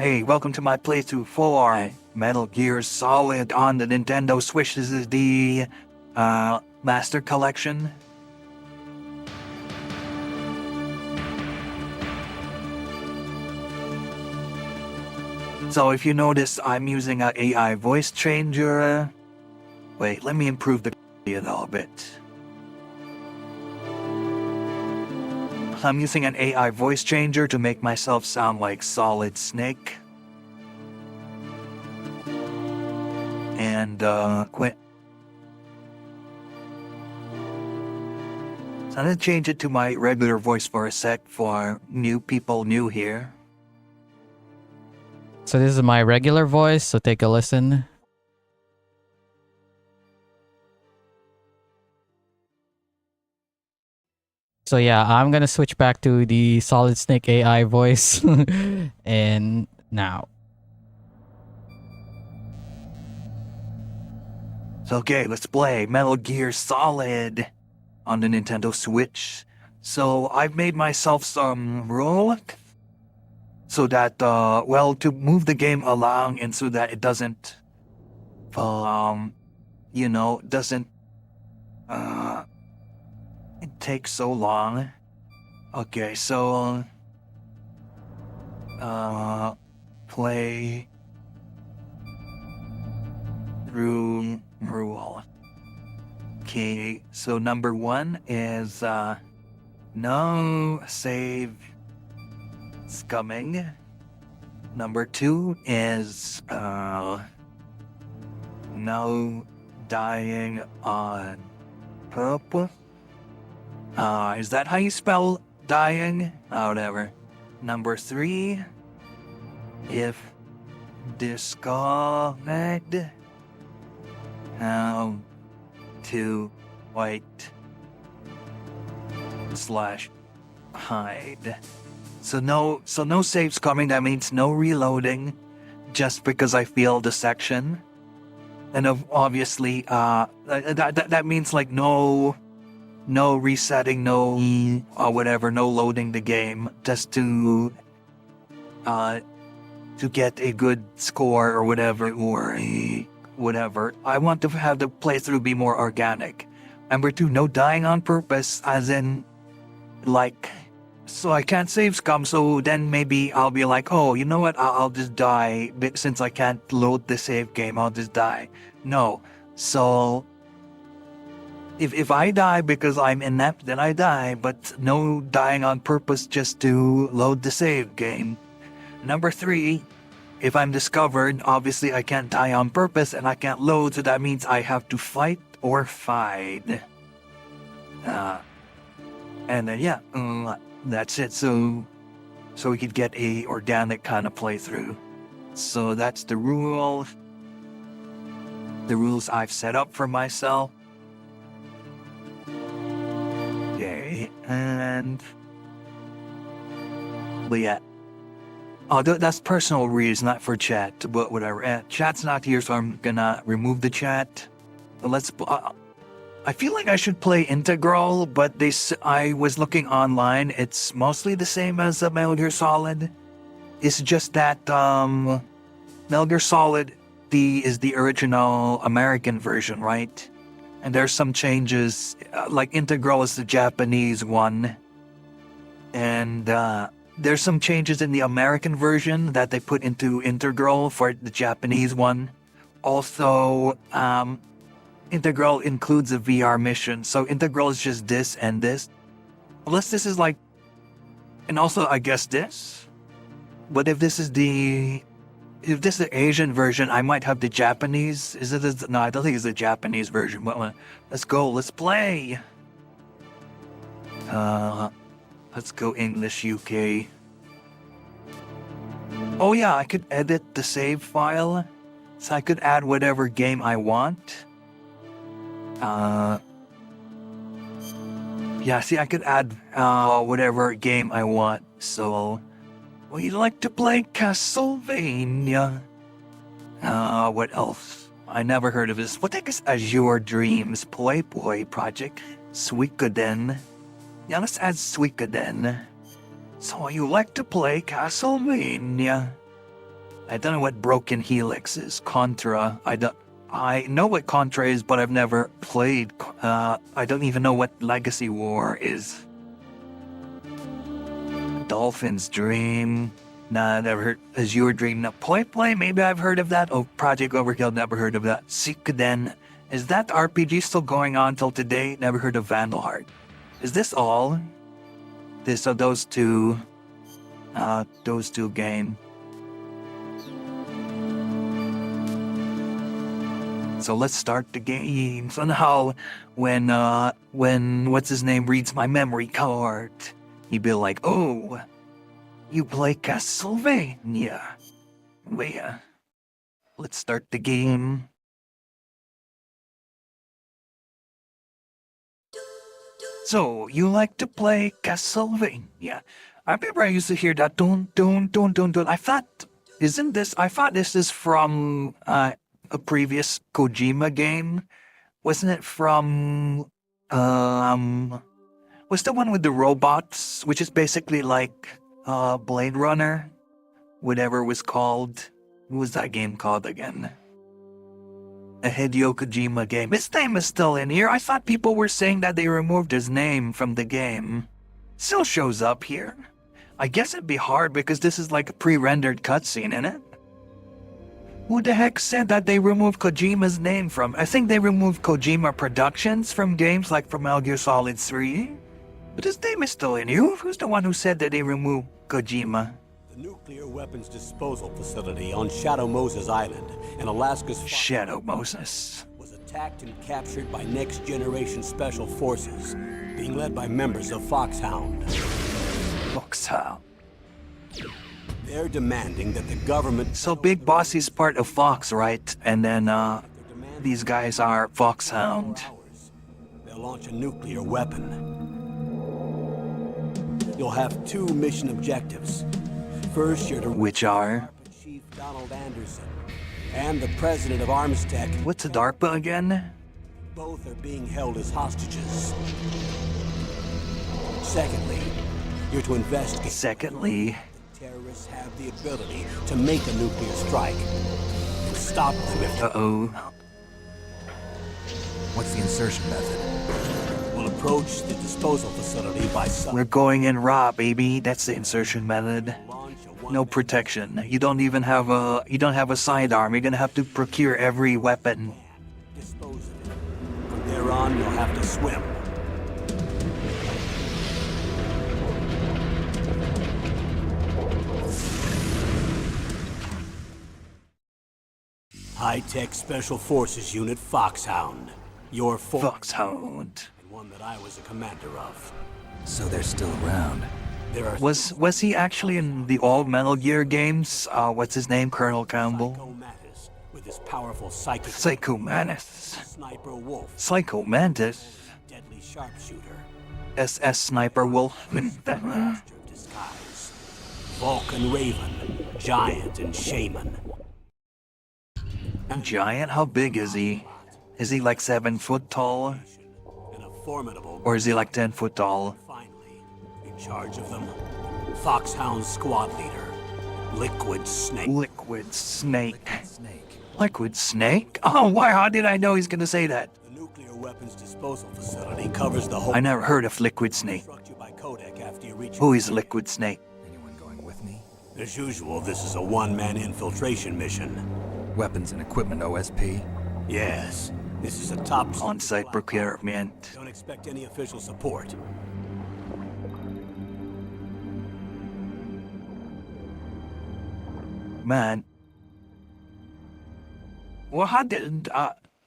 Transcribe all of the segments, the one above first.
Hey, welcome to my playthrough for Metal Gear Solid on the Nintendo Switch. This is the Master Collection. So if you notice, I'm using an AI voice changer. Wait, let me improve the quality a little bit. I'm using an AI voice changer to make myself sound like Solid Snake. And, quit. So I'm gonna change it to my regular voice for a sec for new people new here. So this is my regular voice, so take a listen. So yeah, I'm gonna switch back to the Solid Snake AI voice. And now. So okay, let's play Metal Gear Solid on the Nintendo Switch. So I've made myself some rule so that, to move the game along and so that it doesn't, doesn't, it takes so long. Okay, so, play through rule. Okay, so number 1 is, no save scumming. Number 2 is, no dying on purpose. Is that how you spell dying? Whatever. Number 3, if disconnect, how to white / hide. So no saves coming. That means no reloading, just because I failed the section. And obviously, that means like no resetting, no whatever, no loading the game, just to get a good score or whatever, whatever. I want to have the playthrough be more organic. Number 2, no dying on purpose, as in, like, so I can't save scum, so then maybe I'll be like, oh, you know what, I'll just die, since I can't load the save game, I'll just die. No, so if I die because I'm inept, then I die, but no dying on purpose just to load the save game. Number 3, if I'm discovered, obviously I can't die on purpose and I can't load, so that means I have to fight or fight. And then yeah, that's it. So we could get a organic kind of playthrough. So that's the rule. The rules I've set up for myself. Okay, but yeah. Oh, that's personal reasons, not for chat, but whatever. Chat's not here, so I'm gonna remove the chat. Let's. I feel like I should play Integral, but I was looking online. It's mostly the same as Metal Gear Solid. It's just that Metal Gear Solid is the original American version, right? And there's some changes. Like Integral is the Japanese one, and there's some changes in the American version that they put into Integral for the Japanese one. Also, Integral includes a VR mission, so Integral is just this and this. Unless this is like, and also I guess this. But if this is the Asian version, I might have the Japanese. No, I don't think it's the Japanese version. But let's go. Let's play. Let's go English UK. Oh yeah, I could edit the save file, so I could add whatever game I want. Yeah, see, I could add whatever game I want. So, we like to play Castlevania. What else? I never heard of this. What the heck is Azure Dreams Playboy Project? Suikoden. Yeah, let's add Suikoden. So you like to play Castlevania. I don't know what Broken Helix is. Contra. I know what Contra is, but I've never played. I don't even know what Legacy War is. Dolphin's Dream. Nah, never heard. Azure Dream. Now, Play. Maybe I've heard of that. Oh, Project Overkill. Never heard of that. Suikoden. Is that RPG still going on till today? Never heard of Vandalheart. Is this all? This are those two games. So let's start the game. Somehow, when what's his name reads my memory card, he'd be like, "Oh, you play Castlevania? Well, let's start the game." So you like to play Castlevania? I remember I used to hear that dun dun dun dun dun. I thought this is from a previous Kojima game. Wasn't it from was the one with the robots, which is basically like Blade Runner, whatever it was called. What was that game called again? A Hideo Kojima game. His name is still in here. I thought people were saying that they removed his name from the game. Still shows up here. I guess it'd be hard because this is like a pre-rendered cutscene, isn't it? Who the heck said that they removed Kojima's name from? I think they removed Kojima Productions from games like from Metal Gear Solid 3. But his name is still in here. Who's the one who said that they removed Kojima? The nuclear weapons disposal facility on Shadow Moses Island in Alaska's Shadow Moses was attacked and captured by Next Generation Special Forces, being led by members of Foxhound. Foxhound. They're demanding that the government... So Big Boss is part of Fox, right? And then these guys are Foxhound. They'll launch a nuclear weapon. You'll have two mission objectives. First, you're to... Which are? Chief Donald Anderson and the president of Armstech. What's a DARPA again? Both are being held as hostages. Secondly, you're to investigate... Secondly... Terrorists have the ability to make a nuclear strike and stop them if... Uh-oh. What's the insertion method? We'll approach the disposal facility by... We're going in raw, baby. That's the insertion method. No protection. You don't have a sidearm. You're gonna have to procure every weapon. Dispose of it. From there on, you'll have to swim. High-tech Special Forces Unit Foxhound. Your Foxhound. And one that I was a commander of. So they're still around. There are... Was he actually in the old Metal Gear games? What's his name? Colonel Campbell? Psycho Mantis with his powerful psychic... Psycho Mantis. Sniper Wolf. Psycho Mantis. Deadly sharpshooter. SS Sniper Wolf. Master of disguise. Vulcan Raven. Giant and Shaman. Giant? How big is he? Is he like 7 foot tall? And a formidable... Or is he like 10 foot tall? Finally, in charge of them, Foxhound squad leader, Liquid Snake. Liquid Snake. Snake. Liquid Snake? Oh, why? How did I know he's gonna say that? The nuclear weapons disposal facility covers the whole... I never heard of Liquid Snake. Instruct you by codec after you reach... Who is Liquid Snake? Anyone going with me? As usual, this is a one-man infiltration mission. Weapons and equipment OSP? Yes, this is a top... On-site procurement. Don't expect any official support. Man. Well, how did...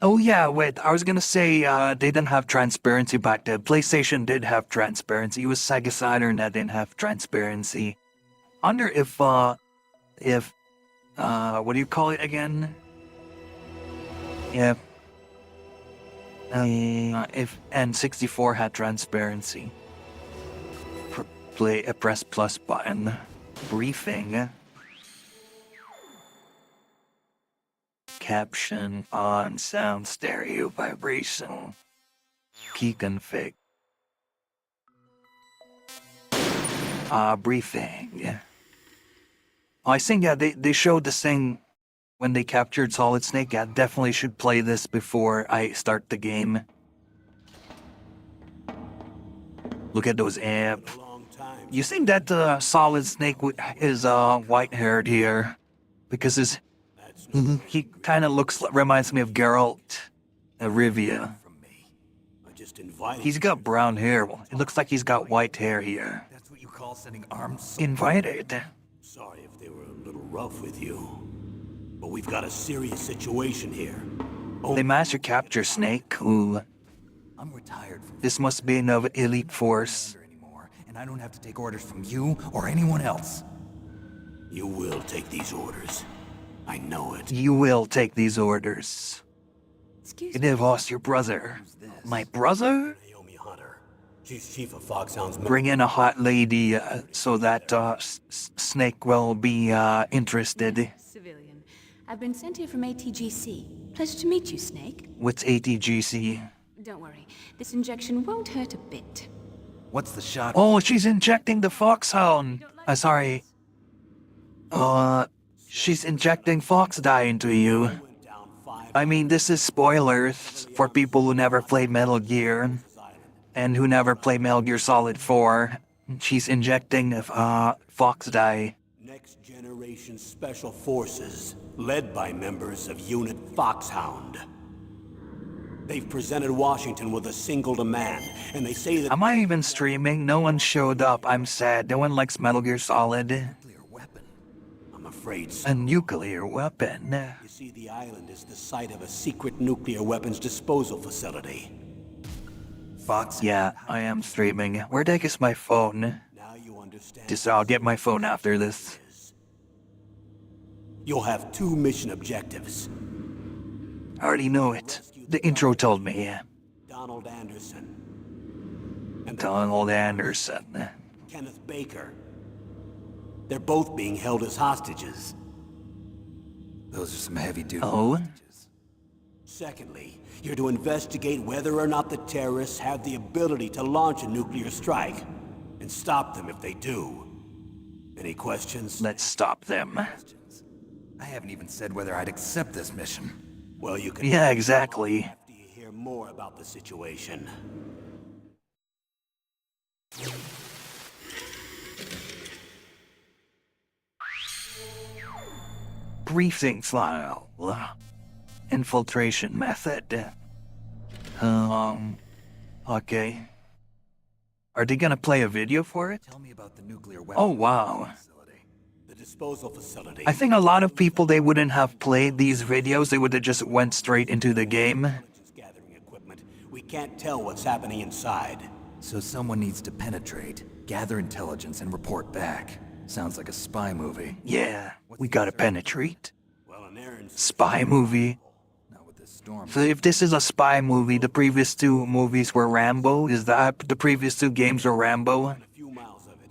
oh yeah, wait, I was gonna say, they didn't have transparency back then. PlayStation did have transparency. It was Sega Saturn that didn't have transparency. I wonder if, what do you call it again? If N64 had transparency. Press plus button. Briefing. Caption on sound stereo vibration. Key config. Briefing. I think, yeah, they showed this thing when they captured Solid Snake. Yeah, definitely should play this before I start the game. Look at those amp. A long time. You think that Solid Snake is white-haired here? Because That's he kind of reminds me of Geralt of Rivia. from me. I just invited He's got brown hair. It looks like he's got white hair here. That's what you call sending arms? Invited. Sorry if they were a little rough with you. But we've got a serious situation here. They master capture Snake. Ooh, I'm retired from this must be an elite force. here anymore, and I don't have to take orders from you or anyone else. You will take these orders. I know it. You will take these orders. Excuse You me. have lost your brother. My brother? Naomi Hunter. She's chief of Foxhound's. Bring in a hot lady so that Snake will be interested. Civilian. I've been sent here from ATGC. Pleasure to meet you, Snake. What's ATGC? Don't worry. This injection won't hurt a bit. What's the shot? Oh, she's injecting the Foxhound. Sorry. She's injecting fox dye into you. Went down 5 I mean, this is spoilers for people who never played Metal Gear Island. and who never played Metal Gear Solid 4. She's injecting fox dye. Next Generation Special Forces, led by members of Unit Foxhound. They've presented Washington with a single demand, and they say that Am I even streaming? No one showed up. I'm sad. No one likes Metal Gear Solid. Nuclear weapon. I'm afraid so. A nuclear weapon. You see, the island is the site of a secret nuclear weapons disposal facility. Fox. Yeah, I am streaming. Where the heck is my phone? Now you understand. Just I'll get my phone after this. You'll have 2 mission objectives. I already know it. The intro told me. Donald Anderson and Donald Anderson. Kenneth Baker. They're both being held as hostages. Those are some heavy duty. Oh? Secondly, you're to investigate whether or not the terrorists have the ability to launch a nuclear strike, and stop them if they do. Any questions? Let's stop them. I haven't even said whether I'd accept this mission. Well, you can Yeah, exactly. after you hear more about the situation. Briefing file. Infiltration method. Okay. Are they gonna play a video for it? Tell me about the nuclear weapon. Oh, wow. Facility. The disposal facility. I think a lot of people, they wouldn't have played these videos. They would have just went straight into the game. Intelligence gathering equipment. We can't tell what's happening inside. So someone needs to penetrate, gather intelligence, and report back. Sounds like a spy movie. Yeah, we gotta penetrate. Well, an errand Spy movie. Not with this storm. So if this is a spy movie, the previous 2 movies were Rambo. Is that the previous 2 games were Rambo? a few miles of it.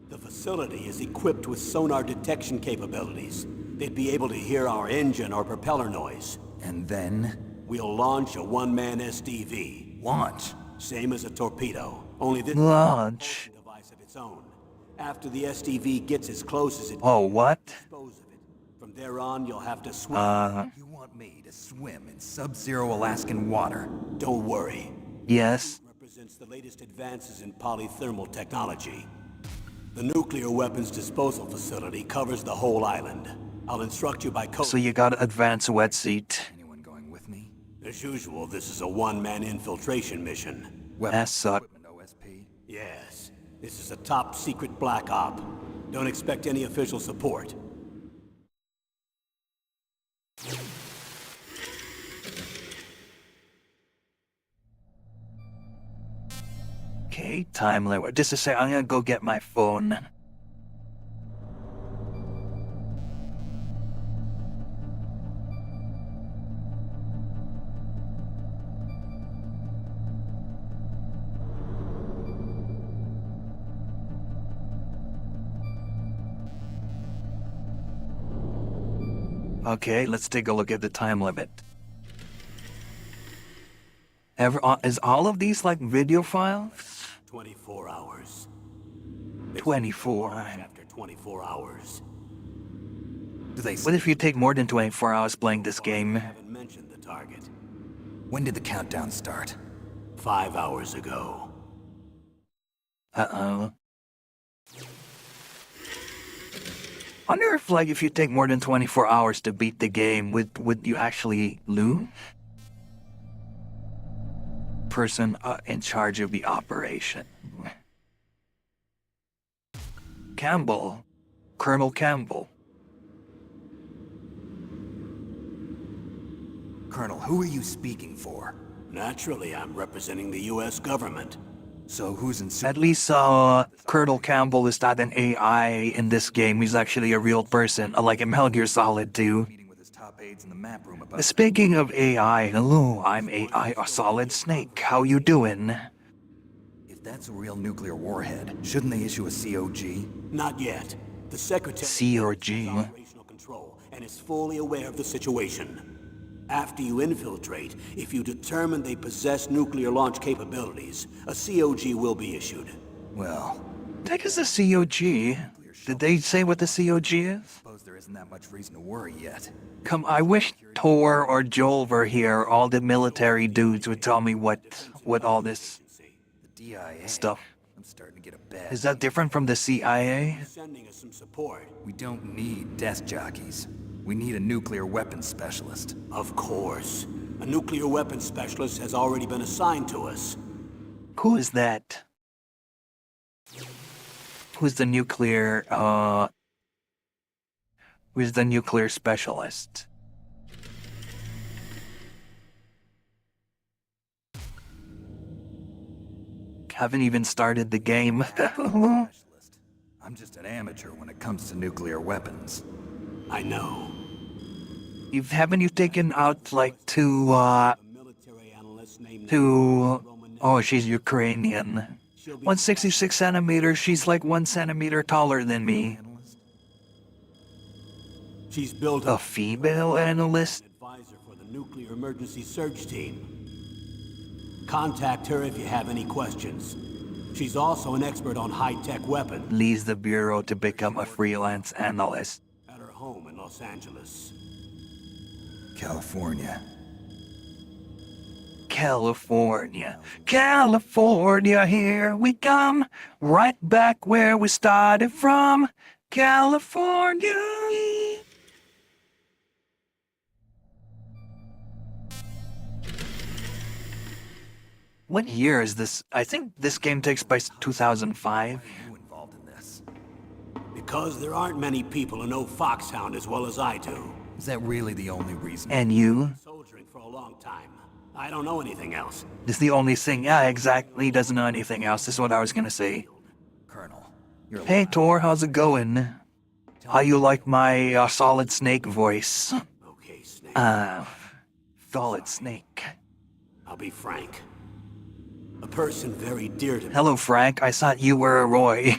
The facility is equipped with sonar detection capabilities. They'd be able to hear our engine or propeller noise. And then We'll launch a one-man SDV. launch. Same as a torpedo, only this Launch. device of its own. After the SDV gets as close as it Oh, what? dispose of it. From there on, you'll have to swim. You want me to swim in sub-zero Alaskan water? Don't worry. Yes. Represents the latest advances in polythermal technology. The nuclear weapons disposal facility covers the whole island. I'll instruct you by code. So you gotta advance wet seat. Anyone going with me? As usual, this is a one-man infiltration mission. That sucked. Equipment OSP. Yes, this is a top-secret black op. Don't expect any official support. Okay, time limit. Just to say, I'm gonna go get my phone. Okay, let's take a look at the time limit. Is all of these like video files? 24 hours. 24. After 24 hours. Do they What if you take more than 24 hours playing this game? I haven't mentioned the target. When did the countdown start? 5 hours ago. Uh-oh. Wonder if, like, if you take more than 24 hours to beat the game, would you actually lose? Person in charge of the operation. Campbell. Colonel Campbell. Colonel, who are you speaking for? Naturally, I'm representing the U.S. government. So who's in At least, Colonel Campbell is not an AI in this game. He's actually a real person, like in Metal Gear Solid 2. meeting with his top aides in the map room about Speaking of AI, hello, I'm AI, a Solid Snake. How you doing? if that's a real nuclear warhead, shouldn't they issue a COG? Not yet. The Secretary COG. has operational control and is fully aware of the situation. After you infiltrate, if you determine they possess nuclear launch capabilities, a COG will be issued. Well, That is a COG. Did they say what the COG is? suppose there isn't that much reason to worry yet. Come, I wish Tor or Joel were here. All the military dudes would tell me what all this The DIA. stuff. I'm starting to get a bad. Is that different from the CIA? Sending us some support. We don't need desk jockeys. We need a nuclear weapons specialist. Of course. A nuclear weapons specialist has already been assigned to us. Who is that? Who's the nuclear, who's the nuclear specialist? Haven't even started the game. Specialist. I'm just an amateur when it comes to nuclear weapons. I know. Haven't you taken out like two, A military analyst named oh, she's Ukrainian. 166 centimeters, she's like 1 centimeter taller than me. She's built A female analyst? advisor for the nuclear emergency search team. Contact her if you have any questions. She's also an expert on high-tech weapons Leaves the bureau to become a freelance analyst. at her home in Los Angeles. California. California, California, here we come, right back where we started from, California. What year is this? I think this game takes place 2005. You involved in this? Because there aren't many people who know Foxhound as well as I do. Is that really the only reason? And you? Soldiering for a long time. I don't know anything else. This is the only thing. Yeah, exactly. He doesn't know anything else. This is what I was gonna say. Colonel, you're Hey, Tor, how's it going? How you like my Solid Snake voice? Okay, Snake. Solid Snake. I'll be frank. A person very dear to me, Hello, Frank. I thought you were a Roy.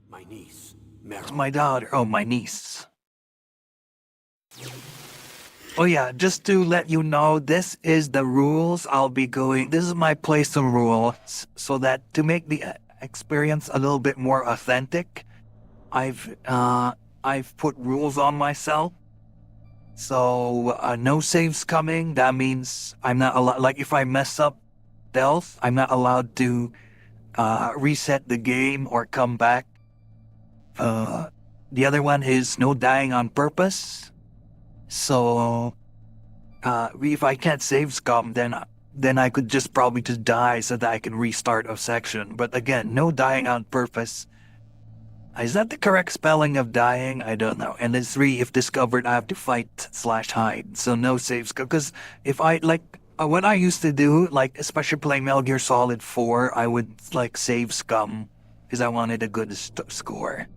my niece, Meryl. My daughter. Oh, my niece. Oh yeah, just to let you know, this is the rules I'll be going. This is my playthrough rules, so that to make the experience a little bit more authentic, I've put rules on myself. So no saves coming. That means I'm not allowed. Like if I mess up stealth, I'm not allowed to reset the game or come back. The other one is no dying on purpose. So, if I can't save scum, then I could just probably just die so that I can restart a section. But again, no dying on purpose. Is that the correct spelling of dying? I don't know. And then 3, if discovered, I have to fight/hide. So no saves. Because if I, like, what I used to do, like, especially playing Metal Gear Solid 4, I would, like, save scum. Because I wanted a good score.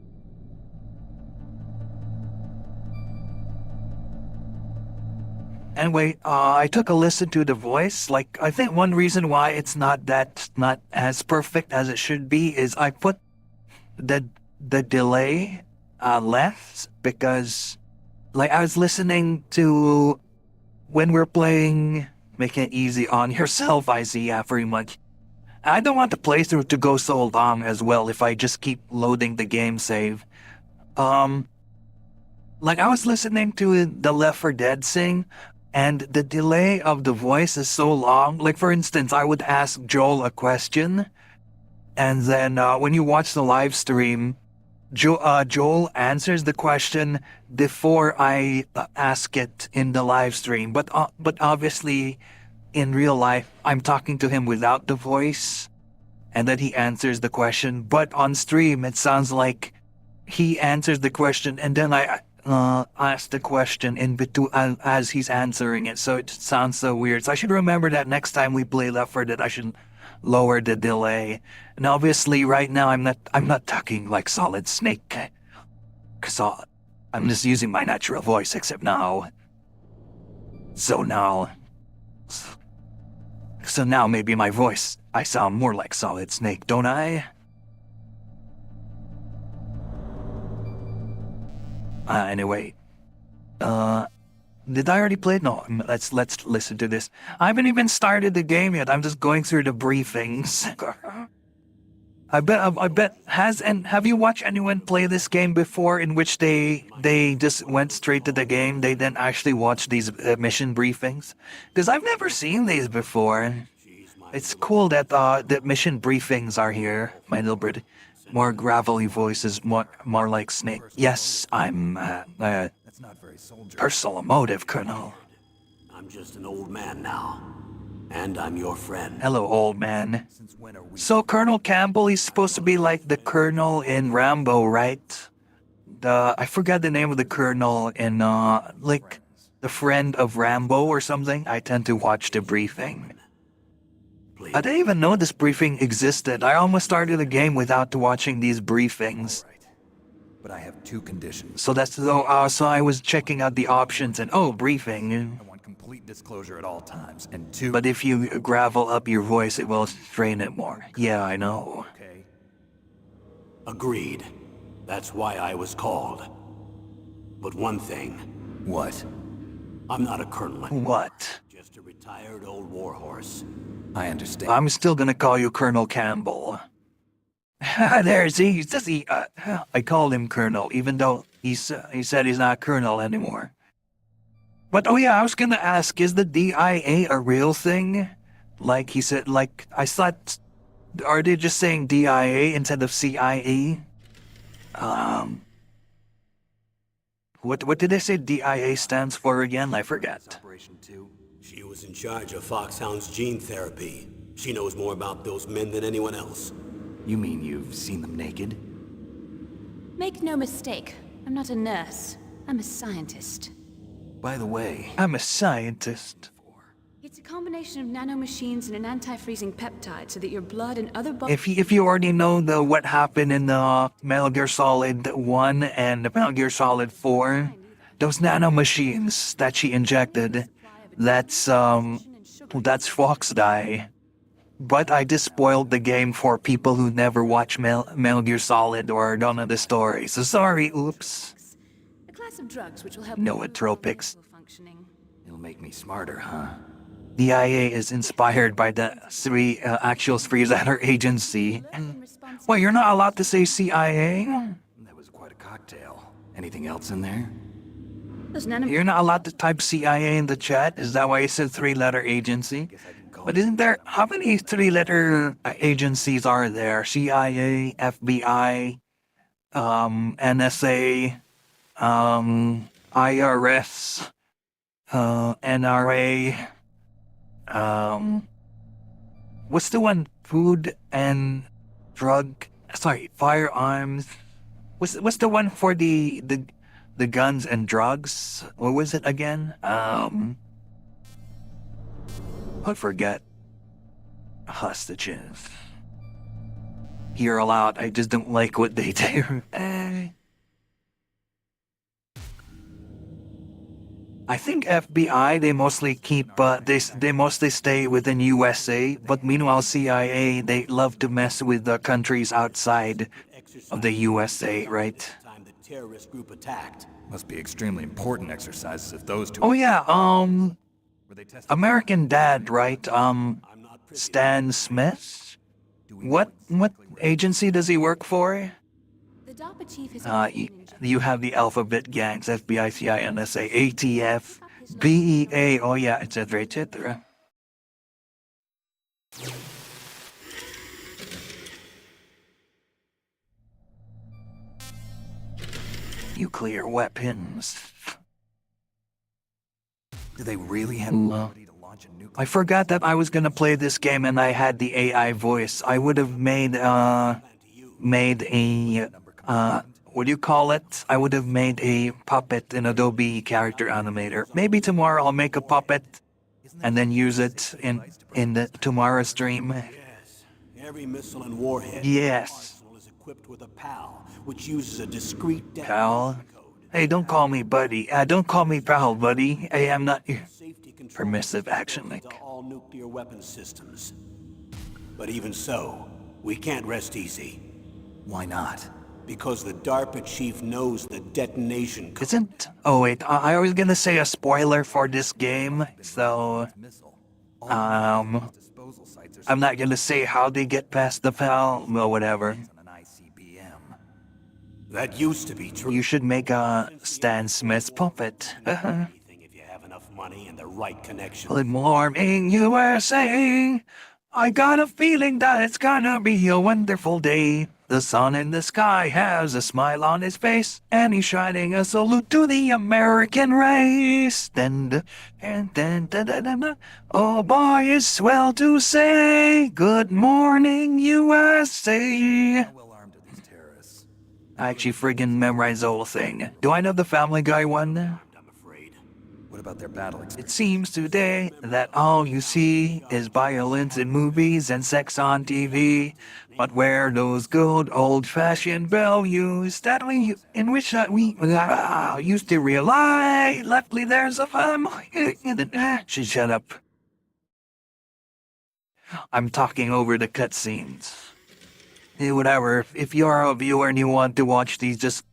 Anyway, I took a listen to the voice. Like, I think one reason why it's not as perfect as it should be is I put the delay less because, like, I was listening to when we're playing Make It Easy on Yourself, I see, yeah, pretty much. I don't want the playthrough to go so long as well if I just keep loading the game save. Like, I was listening to the Left 4 Dead thing, and the delay of the voice is so long. Like, for instance, I would ask Joel a question, and then when you watch the live stream, Joel answers the question before I ask it in the live stream. But obviously, in real life, I'm talking to him without the voice, and then he answers the question. But on stream, it sounds like he answers the question, and then I ask the question in between as he's answering it. So it sounds so weird. So I should remember that next time we play Left 4 Dead, I should lower the delay. And obviously, right now I'm not talking like Solid Snake, cause I'm just using my natural voice. Except now, so now maybe my voice, I sound more like Solid Snake, don't I? Anyway, did I already play it? No, let's listen to this. I haven't even started the game yet. I'm just going through the briefings. I bet have you watched anyone play this game before in which they just went straight to the game? They didn't actually watch these mission briefings? Because I've never seen these before. It's cool that the mission briefings are here, my little bird. More gravelly voices, more like Snake. Yes, I'm That's not very soldier. personal motive, Colonel. I'm just an old man now. And I'm your friend. Hello, old man. Since when are we? So Colonel Campbell, he's supposed to be like the colonel in Rambo, right? I forgot the name of the colonel in like the friend of Rambo or something. I tend to watch the briefing. Please. I didn't even know this briefing existed. I almost started the game without watching these briefings. Right. But I have two conditions. So so I was checking out the options and briefing. I want complete disclosure at all times, and two. But if you gravel up your voice, it will strain it more. Yeah, I know. Okay. Agreed. That's why I was called. But one thing, What? I'm not a colonel anymore. What? Just a retired old warhorse. I understand. I'm still gonna call you Colonel Campbell. There's he. Does he? I called him Colonel, even though he said he's not Colonel anymore. But yeah, I was gonna ask: is the DIA a real thing? Like he said, like I thought. Are they just saying DIA instead of CIA? What did they say DIA stands for again? I forget. Operation 2. She was in charge of Foxhound's gene therapy. She knows more about those men than anyone else. You mean you've seen them naked? Make no mistake, I'm not a nurse. I'm a scientist. By the way, I'm a scientist. It's a combination of nanomachines and an anti-freezing peptide so that your blood and other bodies... If you already know what happened in the Metal Gear Solid 1 and the Metal Gear Solid 4, those nanomachines that she injected, that's Fox dye. But I just spoiled the game for people who never watch Metal Gear Solid or don't know the story. So sorry, oops. A class of drugs which will help... Nootropics. functioning. it'll make me smarter, huh? DIA is inspired by the actual three-letter agency. Well, you're not allowed to say CIA? That was quite a cocktail. Anything else in there? Those nanom... You're not allowed to type CIA in the chat? Is that why you said three-letter agency? But isn't there... How many three-letter agencies are there? CIA, FBI, NSA, IRS, NRA... what's the one? Food and drug. Sorry, firearms. What's the one for the guns and drugs? What was it again? I forget. Hostages. You're allowed. I just don't like what they do. I think FBI, they mostly keep, they mostly stay within USA, but meanwhile CIA, they love to mess with the countries outside of the USA, right? Time the terrorist group attacked. Must be extremely important exercises if those two. Oh yeah, Were they tested? American Dad, right? I'm not privy Stan Smith? What agency does he work for? The DARPA chief has You have the alphabet gangs, FBI, CIA, NSA, ATF, BEA, oh yeah, etc., etc. Nuclear weapons. Do they really have the ability to launch a nuclear? I forgot that I was gonna play this game and I had the AI voice. I would have made a what do you call it? I would have made a puppet in Adobe Character Animator. Maybe tomorrow I'll make a puppet and then use it in the tomorrow stream. Yes. Every missile and warhead Yes, arsenal is equipped with a PAL, which uses a discrete pal. detonation code. Hey, don't call me buddy. Don't call me pal, buddy. Hey, I'm not Safety control permissive action to link. all nuclear weapon systems. But even so, we can't rest easy. Why not? Because the DARPA chief knows the detonation code. Isn't? Oh wait, I was gonna say a spoiler for this game, so Missile. Disposal sites are I'm not gonna say how they get past the pal. Well, whatever. on an ICBM. That used to be true. You should make a Stan Smith puppet. Anything if you have enough money and the right connection. Good morning, USA. I got a feeling that it's gonna be a wonderful day. The sun in the sky has a smile on his face, and he's shining a salute to the American race. Oh boy, it's swell to say, good morning, USA. How well armed are these terrorists? I actually friggin' memorized the whole thing. Do I know the Family Guy one? I'm afraid. What about their battle It experience? seems today that all you see is violence in movies and sex on TV. But where those good old-fashioned values that we, in which we used to rely, luckily there's a family. Shut up. I'm talking over the cutscenes. Whatever, if you're a viewer and you want to watch these, just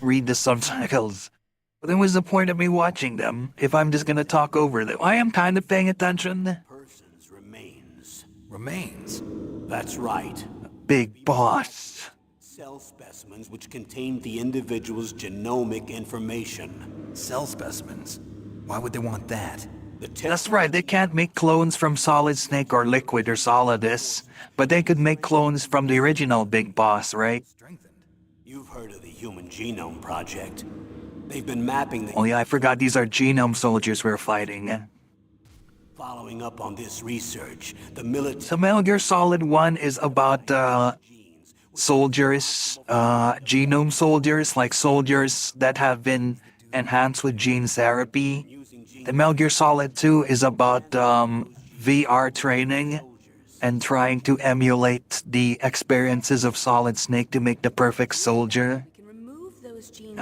read the subtitles. But then what's the point of me watching them if I'm just gonna talk over them? I am kind of paying attention. Person's remains. Remains. That's right. Big boss. Cell specimens which contain the individual's genomic information. Cell specimens. Why would they want that? The That's right, they can't make clones from Solid Snake or Liquid or Solidus, but they could make clones from the original Big Boss, right? Strengthened. You've heard of the Human Genome Project. They've been mapping the Oh yeah, I forgot these are genome soldiers we're fighting. following up on this research. The military So Metal Gear Solid 1 is about soldiers, genome soldiers, like soldiers that have been enhanced with gene therapy. The Metal Gear Solid 2 is about VR training and trying to emulate the experiences of Solid Snake to make the perfect soldier can remove those genes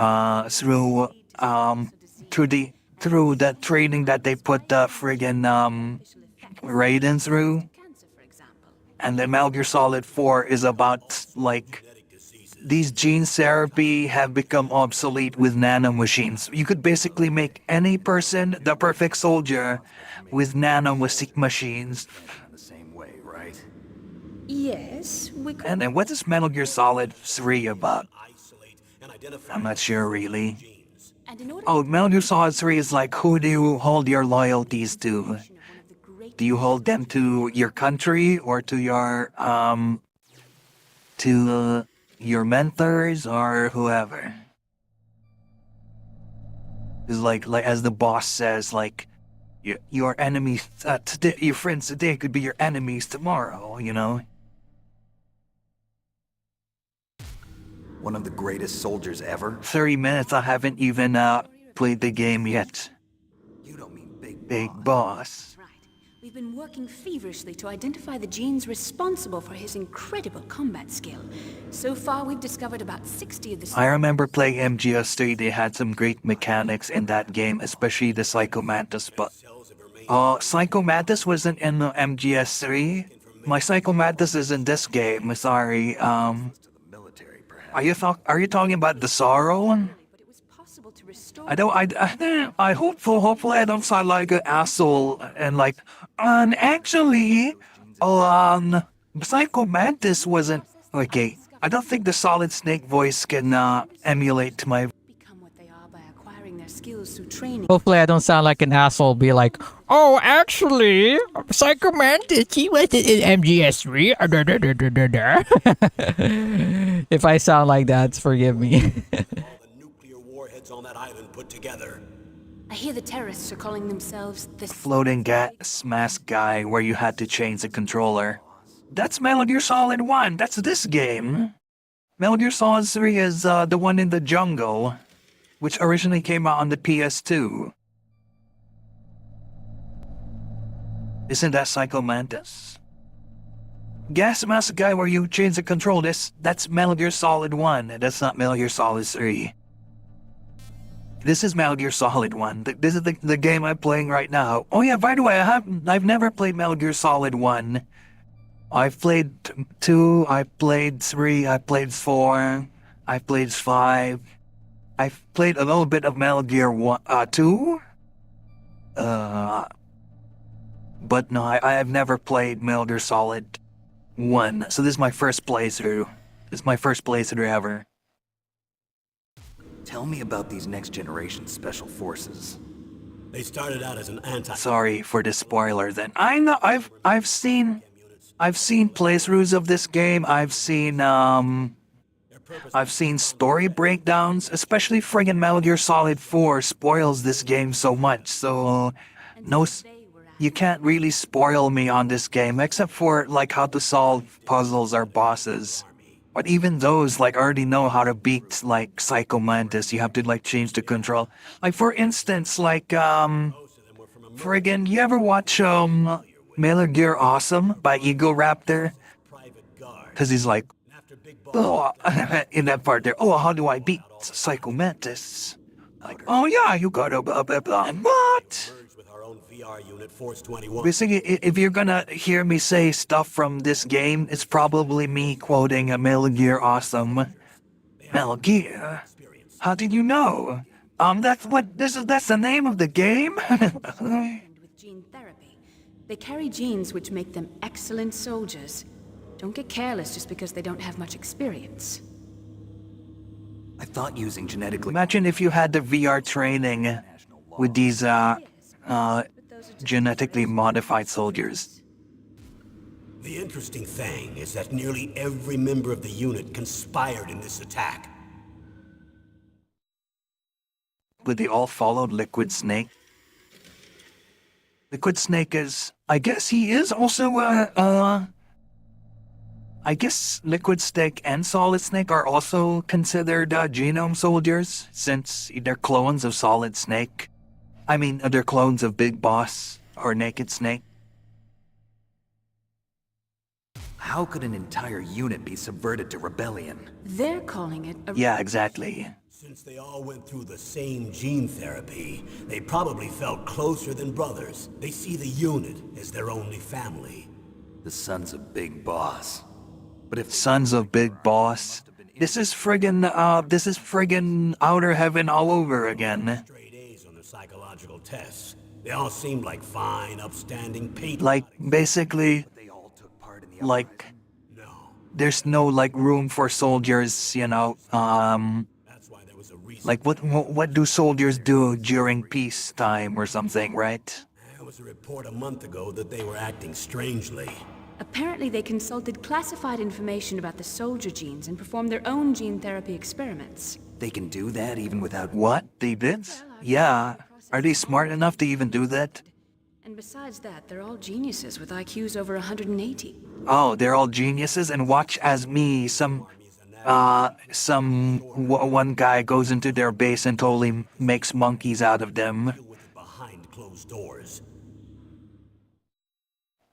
through the training that they put the friggin' Raiden through. cancer, for example. And then Metal Gear Solid 4 is about, like, these gene therapy have become obsolete with nanomachines. You could basically make any person the perfect soldier with machines. In the same way, right? Yes, we could. And then what is Metal Gear Solid 3 about? isolate and identify I'm not sure really. genes. And in order Oh, Metal Gear Solid 3 is like, who do you hold your loyalties to? of one of the great Do you hold them to your country or to your mentors or whoever? It's like as the boss says, like your enemies today, your friends today could be your enemies tomorrow. You know. One of the greatest soldiers ever? 30 minutes. I haven't even played the game yet. You don't mean Big boss. right. We've been working feverishly to identify the genes responsible for his incredible combat skill. So far, we've discovered about 60 of the... I remember playing MGS3. They had some great mechanics in that game, especially the Psycho Mantis. But Psycho Mantis wasn't in the MGS3. My Psycho Mantis is in this game. Sorry. to the military, perhaps. Are you talking about the Sorrow one? But it was possible to restore... Hopefully I don't sound like an asshole and like, actually, Psycho Mantis wasn't, okay, I don't think the Solid Snake voice can emulate to my. Become what they are by acquiring their skills through training. Hopefully I don't sound like an asshole. Be like, oh, actually, Psycho Mantis, he was in MGS3. If I sound like that, forgive me. All the nuclear warheads on that island put together. I hear the terrorists are calling themselves the Floating gas mask guy where you had to change the controller. That's Metal Gear Solid 1. That's this game. Metal Gear Solid 3 is the one in the jungle, which originally came out on the PS2. Isn't that Psycho Mantis? Gas mask guy where you change the control. That's Metal Gear Solid 1. That's not Metal Gear Solid 3. This is Metal Gear Solid 1. This is the game I'm playing right now. Oh yeah, by the way, I've never played Metal Gear Solid 1. I've played 2, I played 3, I played 4, I played 5. I've played a little bit of Metal Gear 2. But no, I've never played Metal Gear Solid 1. So this is my first playthrough. This is my first playthrough ever. Tell me about these next generation special forces. They started out as an Sorry for the spoiler then. I know I've seen playthroughs of this game. I've seen story breakdowns, especially friggin' Metal Gear Solid 4 spoils this game so much. So you can't really spoil me on this game except for like how to solve puzzles or bosses. But even those, like, I already know how to beat, like, Psycho Mantis. You have to, like, change the control. Like, for instance, like, friggin', you ever watch, Metal Gear Awesome by Ego Raptor? Because he's like, oh, in that part there, oh, how do I beat Psycho Mantis? Like, oh, yeah, you gotta, blah, blah, blah. What? Basically, if you're gonna hear me say stuff from this game, it's probably me quoting a Metal Gear Awesome. Metal Gear? How did you know? That's the name of the game? with gene therapy. They carry genes which make them excellent soldiers. Don't get careless just because they don't have much experience. I thought using genetically... Imagine if you had the VR training with these, genetically modified soldiers. The interesting thing is that nearly every member of the unit conspired in this attack. But they all followed Liquid Snake. Liquid Snake is, I guess he is also, I guess Liquid Snake and Solid Snake are also considered genome soldiers, since they're clones of Solid Snake. I mean, they're clones of Big Boss or Naked Snake. How could an entire unit be subverted to rebellion? They're calling it a... Yeah, exactly. Since they all went through the same gene therapy, they probably felt closer than brothers. They see the unit as their only family. The sons of Big Boss. But if Sons of Big Boss. This is friggin' Outer Heaven all over again. Straight A's on the psychological tests. They all seemed like fine, upstanding patriots. Like, basically, they all took part in the like, No, there's no, like, room for soldiers, you know, that's why there was a recent... like, what do soldiers do during peacetime or something, right? There was a report a month ago that they were acting strangely. Apparently they consulted classified information about the soldier genes and performed their own gene therapy experiments. They can do that even without... What? They did? Yeah. Are they smart enough to even do that? And besides that, they're all geniuses with IQs over 180. Oh, they're all geniuses, and watch as me, one guy goes into their base and totally makes monkeys out of them. With it behind closed doors.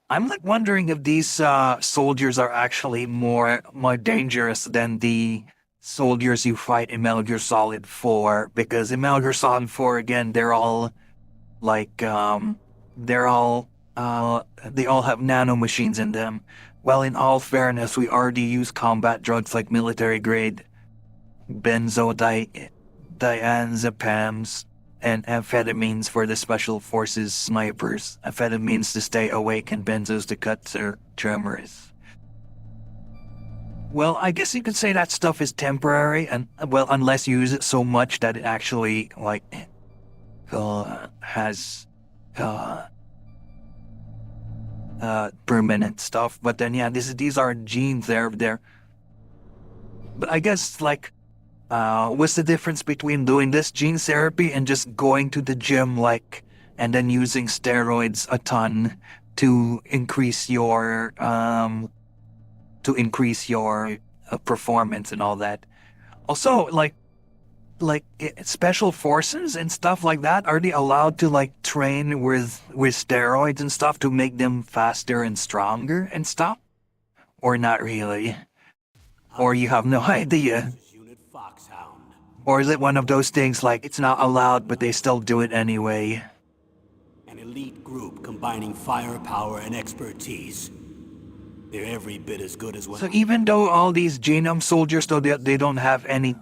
I'm like wondering if these soldiers are actually more dangerous than the soldiers you fight in Metal Gear Solid 4, because in Metal Gear Solid 4 again they all have nanomachines in them. Well, in all fairness, we already use combat drugs like military grade benzodiazepams and amphetamines for the special forces snipers. Amphetamines to stay awake and benzos to cut their tremors. Well, I guess you could say that stuff is temporary, and well, unless you use it so much that it actually like has uh permanent stuff. But then yeah, these are genes. They're. But I guess like what's the difference between doing this gene therapy and just going to the gym like and then using steroids a ton to increase your performance and all that. Also, special forces and stuff like that, are they allowed to like train with steroids and stuff to make them faster and stronger and stuff? Or not really? Or you have no idea? Unit Foxhound. Or is it one of those things like it's not allowed but they still do it anyway? An elite group combining firepower and expertise. They're every bit as good as what So even though all these genome soldiers, though they don't have any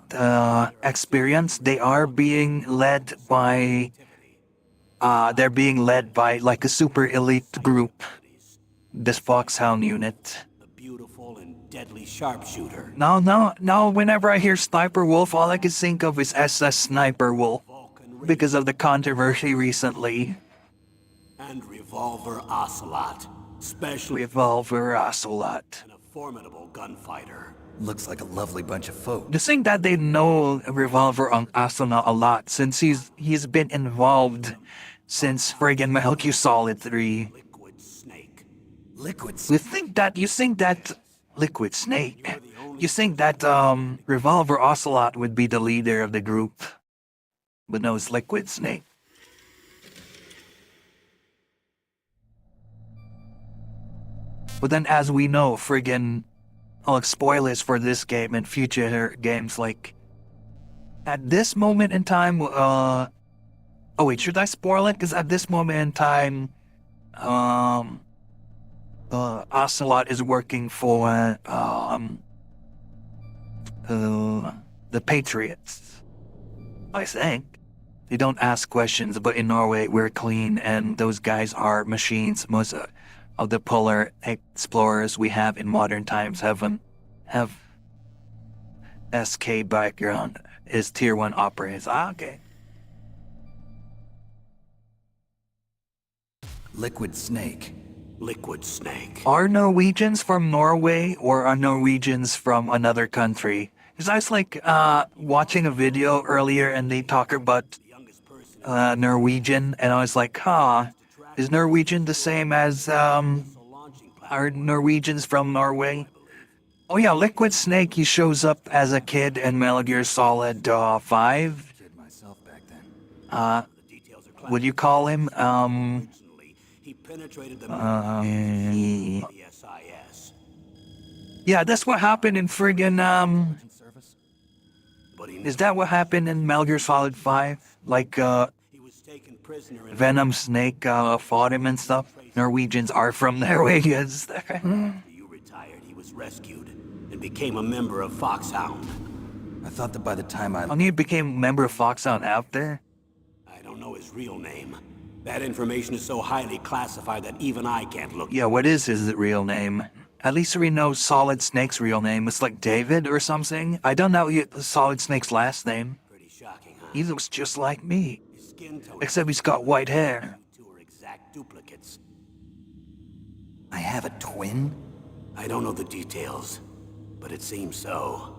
experience, they are being led by they're being led by like a super elite group, this Foxhound unit. the beautiful and deadly sharpshooter. Now, whenever I hear Sniper Wolf, all I can think of is SS Sniper Wolf because of the controversy recently. And Revolver Ocelot. Special Revolver Ocelot. and a formidable gunfighter. Looks like a lovely bunch of folk. The thing that they know Revolver on Asuna a lot since he's been involved since friggin' Metal Gear Solid 3. Liquid Snake. Liquids. You think that Liquid Snake? You think that Revolver Ocelot would be the leader of the group? But no, it's Liquid Snake. But then as we know, friggin' spoilers for this game and future games, like at this moment in time, oh wait, should I spoil it? Because at this moment in time, Ocelot is working for the Patriots. I think they don't ask questions, but in Norway we're clean, and those guys are machines. Most of the polar explorers we have in modern times have SK background, is tier 1 operators. Okay. Liquid snake. Liquid Snake. Are Norwegians from Norway or are Norwegians from another country? Because I was like watching a video earlier and they talk about Norwegian, and I was like, is Norwegian the same as are Norwegians from Norway? Oh yeah, Liquid Snake, he shows up as a kid in Metal Gear Solid 5. Kid myself back then. Would you call him Originally, he penetrated the the SIS. yeah, that's what happened in friggin' Service. But he is that what happened in Metal Gear Solid 5? Like he was taken prisoner in Venom Snake fought him and stuff. Norwegians are from Norway. Yes. you retired, he was rescued and became a member of Foxhound. I thought that by the time I He became a member of Foxhound after. I don't know his real name. That information is so highly classified that even I can't look. Yeah, what is his real name? At least we know Solid Snake's real name. It's like David or something. I don't know Solid Snake's last name. Pretty shocking, huh? He looks just like me, His skin tone. except he's got white hair. Two are exact duplicates. I have a twin? I don't know the details, but it seems so.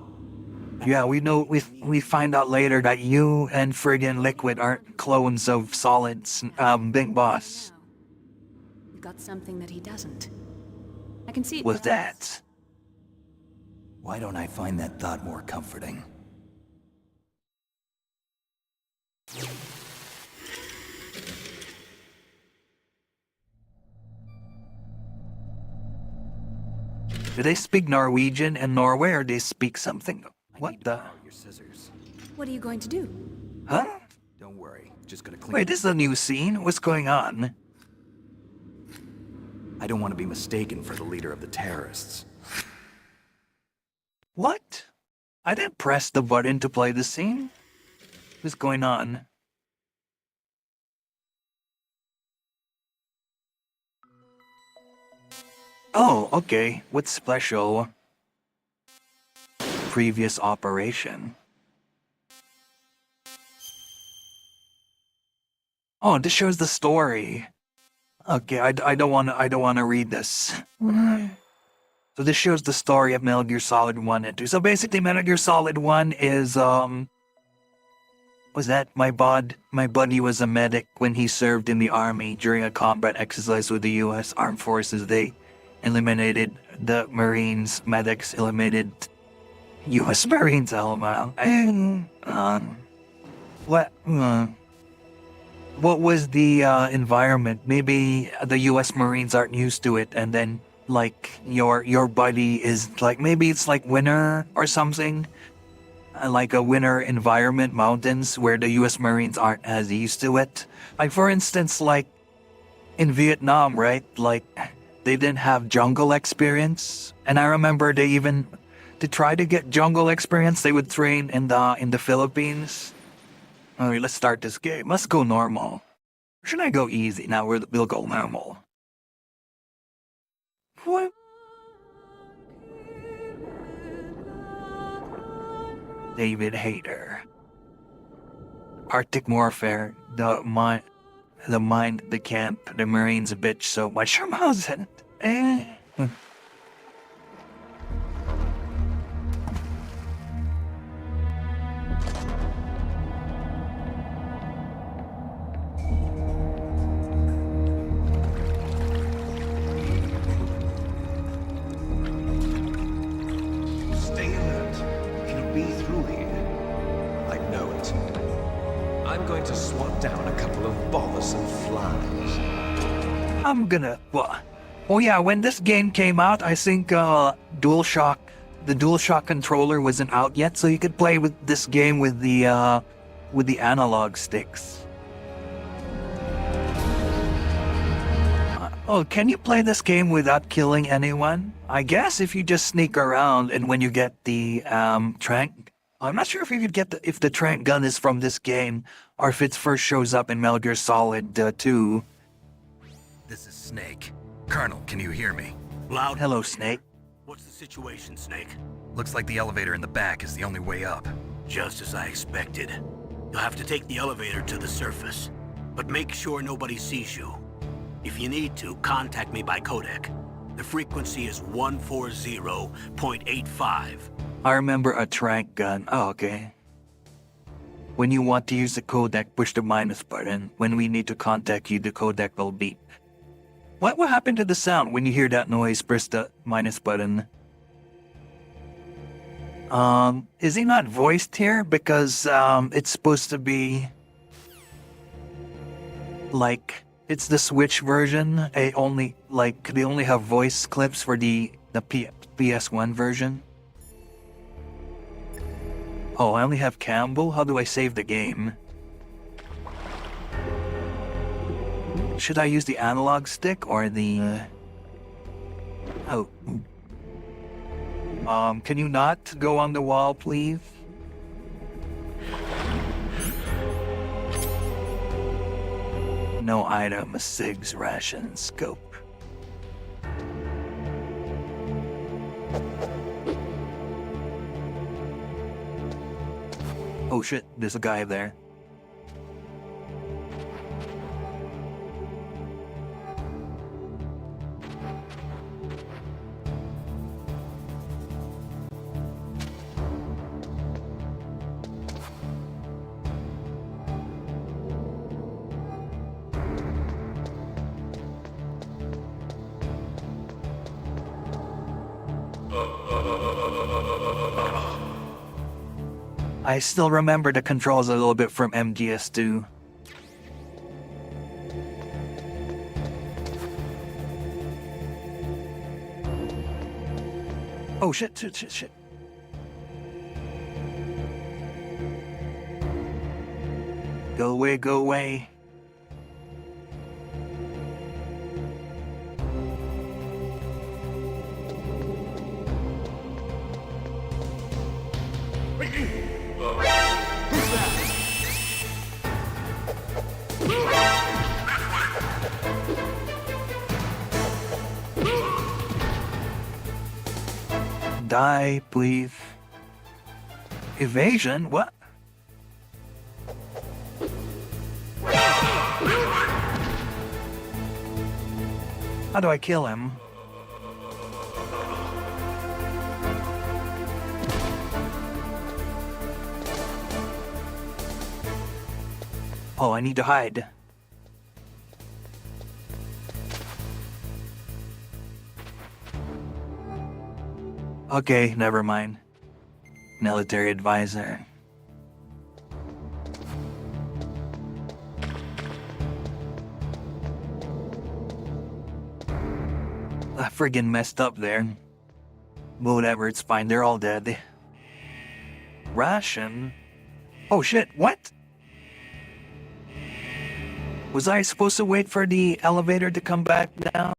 Yeah, we know. We find out later that you and friggin' Liquid aren't clones of Solid's Big Boss. You've got something that he doesn't. I can see it. With that. Why don't I find that thought more comforting? Do they speak Norwegian in Norway, or they speak something? What the? Your scissors. What are you going to do? Huh? Don't worry. Just gonna clean. Wait, this is a new scene? What's going on? I don't want to be mistaken for the leader of the terrorists. What? I didn't press the button to play the scene. What's going on? Oh, okay. What's special? previous operation. Oh, this shows the story. Okay, I don't want to read this. So this shows the story of Metal Gear Solid 1 and 2. So basically, Metal Gear Solid 1 is was that my buddy was a medic when he served in the army during a combat exercise with the U.S. Armed Forces. They eliminated the Marines. Medics eliminated U.S. Marines. And what was the environment? Maybe the U.S. Marines aren't used to it, and then like your buddy is like, maybe it's like winter or something, like a winter environment, mountains where the U.S. Marines aren't as used to it. Like for instance, like in Vietnam, right? Like they didn't have jungle experience, and I remember to try to get jungle experience, they would train in the Philippines. Alright, let's start this game. Let's go normal. Or should I go easy? Now we'll go normal. What? David Hayter. Arctic warfare. The camp. The Marines a bitch so much. Stay alert. He'll be through here. I know it. I'm going to swat down a couple of bothersome flies. I'm gonna. Well, oh yeah, when this game came out, I think the DualShock controller wasn't out yet, so you could play with this game with the analog sticks. Oh, can you play this game without killing anyone? I guess if you just sneak around and when you get the trank. I'm not sure if you could get if the trank gun is from this game or if it first shows up in Metal Gear Solid 2. This is Snake. Colonel, can you hear me? Loud. Hello, Snake. What's the situation, Snake? Looks like the elevator in the back is the only way up. Just as I expected. You'll have to take the elevator to the surface. But make sure nobody sees you. If you need to, contact me by codec. The frequency is 140.85. I remember a trank gun. Oh, okay. When you want to use the codec, push the minus button. When we need to contact you, the codec will beep. What happened to the sound when you hear that noise? Press the minus button. Is he not voiced here? Because it's supposed to be like it's the Switch version. They only have voice clips for the PS1 version. Oh, I only have Campbell? How do I save the game? Should I use the analog stick or the... Oh. Can you not go on the wall, please? No item, SIG's ration, scope. Oh shit, there's a guy there. I still remember the controls a little bit from MGS2. Oh shit. Go away. Die, please. Evasion? What? How do I kill him? Oh, I need to hide. Okay, never mind. Military advisor. I friggin' messed up there. But whatever, it's fine. They're all dead. Ration? Oh shit, what? Was I supposed to wait for the elevator to come back down?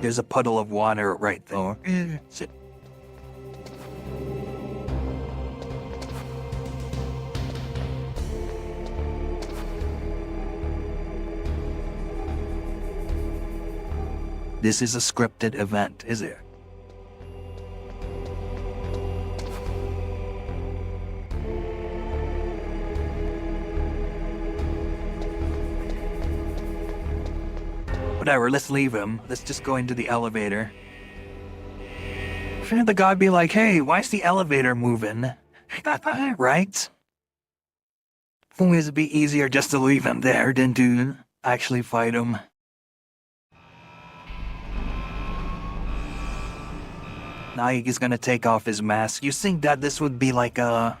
There's a puddle of water right there. Sit. This is a scripted event, is it? Whatever, let's leave him. Let's just go into the elevator. Shouldn't the guy be like, hey, why is the elevator moving? Right? Wouldn't it be easier just to leave him there than to actually fight him? Now he's gonna take off his mask. You think that this would be like a...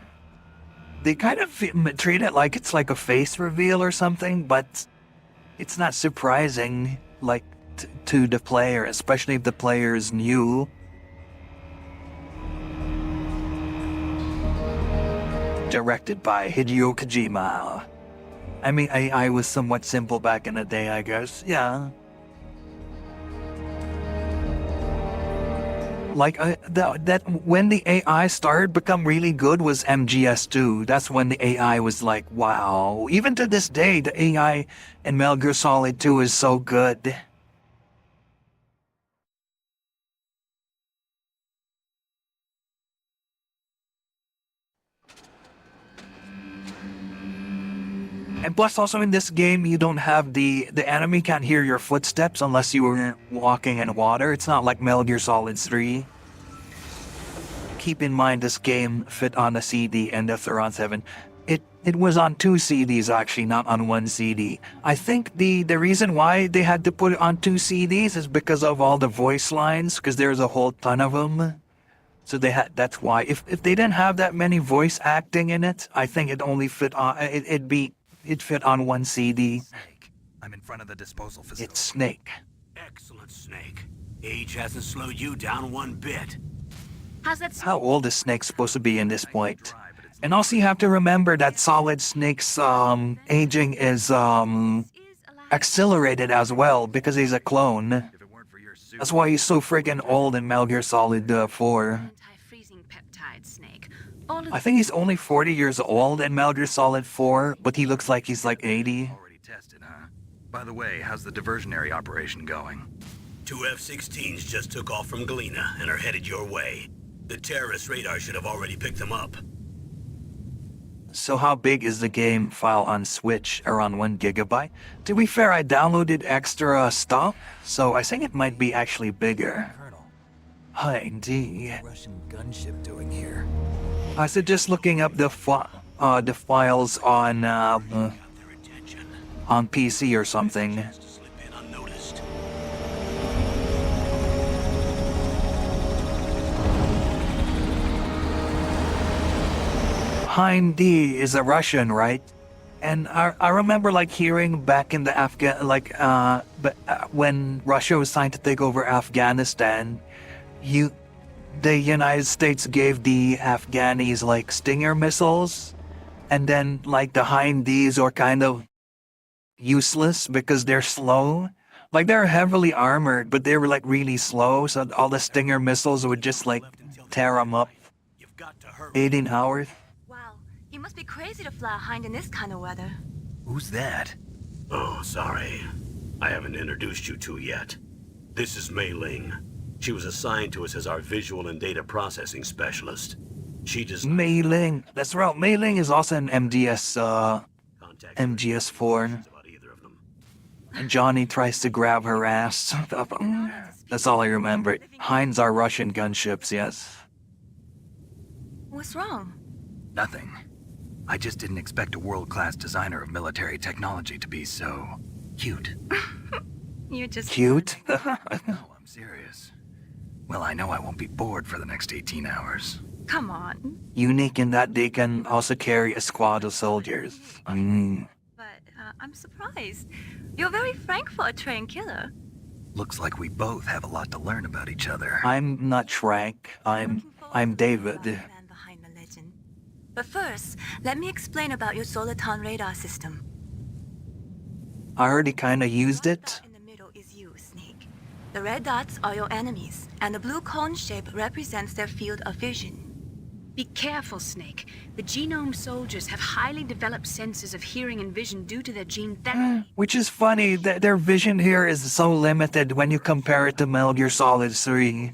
They kind of treat it like it's like a face reveal or something, but it's not surprising, like, to the player, especially if the player is new. Directed by Hideo Kojima. I mean, AI was somewhat simple back in the day, I guess. Yeah. Like, that when the AI started become really good was MGS2. That's when the AI was like, wow. Even to this day, the AI in Metal Gear Solid 2 is so good. And plus also in this game, you don't have the enemy can't hear your footsteps unless you were walking in water. It's not like Metal Gear Solid 3. Keep in mind this game fit on a CD and if they're on 7. It was on 2 CDs actually, not on 1 CD. I think the reason why they had to put it on 2 CDs is because of all the voice lines, because there's a whole ton of them. So they had, that's why. If they didn't have that many voice acting in it, I think it only fit on, it fit on 1 CD. Snake. I'm in front of the disposal facility. It's Snake. Excellent, Snake. Age hasn't slowed you down one bit. How's that? How old is Snake supposed to be in this point? And also you have to remember that Solid Snake's aging is accelerated as well because he's a clone. If it weren't for your suit, That's why he's so friggin' old in Metal Gear Solid 4. Anti-freezing peptide, Snake. All of I think he's only 40 years old in Metal Gear Solid 4, but he looks like he's like 80. already tested, huh? By the way, how's the diversionary operation going? 2 F-16s just took off from Galena and are headed your way. The terrorist radar should have already picked them up. So how big is the game file on Switch? Around 1 gigabyte? To be fair, I downloaded extra stuff, so I think it might be actually bigger. Colonel, Hi, indeed. Russian gunship doing here? I suggest looking up the files on Got their attention. PC or something. To slip in unnoticed. Hein D is a Russian, right? And I remember like hearing back in the when Russia was trying to take over Afghanistan, the United States gave the Afghanis like Stinger missiles, and then like the Hein Ds are kind of useless because they're slow. Like they're heavily armored, but they were like really slow, so all the Stinger missiles would just like tear them up. You've got to hurry. 18 hours? Wow, you must be crazy to fly a hind in this kind of weather. Who's that? Oh, sorry. I haven't introduced you two yet. This is Mei Ling. She was assigned to us as our visual and data processing specialist. She does Mei Ling. That's right. Mei Ling is also an contact MGS4. about either of them. And Johnny tries to grab her ass. That's all I remember. Heinz are Russian gunships, yes. What's wrong? Nothing. I just didn't expect a world-class designer of military technology to be so cute. You're just Cute? No, I'm serious. Well, I know I won't be bored for the next 18 hours. Come on. Unique in that they can also carry a squad of soldiers. But I'm surprised. You're very frank for a trained killer. Looks like we both have a lot to learn about each other. I'm not Shrek. I'm David. The man behind the legend. But first, let me explain about your Soliton radar system. I already kinda used The it. dot in the middle is you, Snake. The red dots are your enemies, and the blue cone shape represents their field of vision. Be careful, Snake. The genome soldiers have highly developed senses of hearing and vision due to their gene therapy. Which is funny, their vision here is so limited when you compare it to Metal Gear Solid 3.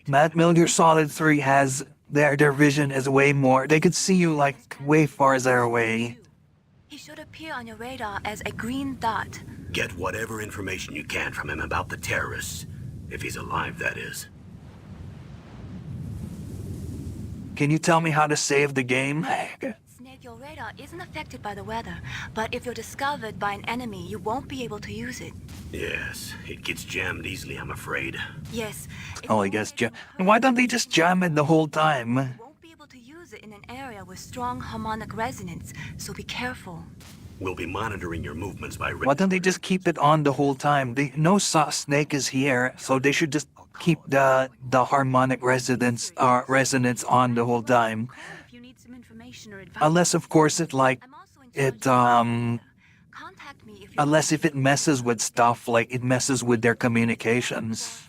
Metal Gear Solid 3 has their vision is way more. They could see you like way farther away. He should appear on your radar as a green dot. Get whatever information you can from him about the terrorists. If he's alive, that is. Can you tell me how to save the game? Snake, your radar isn't affected by the weather, but if you're discovered by an enemy, you won't be able to use it. Yes, it gets jammed easily, I'm afraid. Yes. Oh, I guess why don't they just jam it the whole time? You won't be able to use it in an area with strong harmonic resonance, so be careful. We'll be monitoring your movements by Why don't they just keep it on the whole time? They no Snake is here, so they should just keep the harmonic resonance on the whole time. If you need some information or advice. Unless of course it like I'm also in it charge of Contact me if you unless if it messes with stuff like it messes with their communications.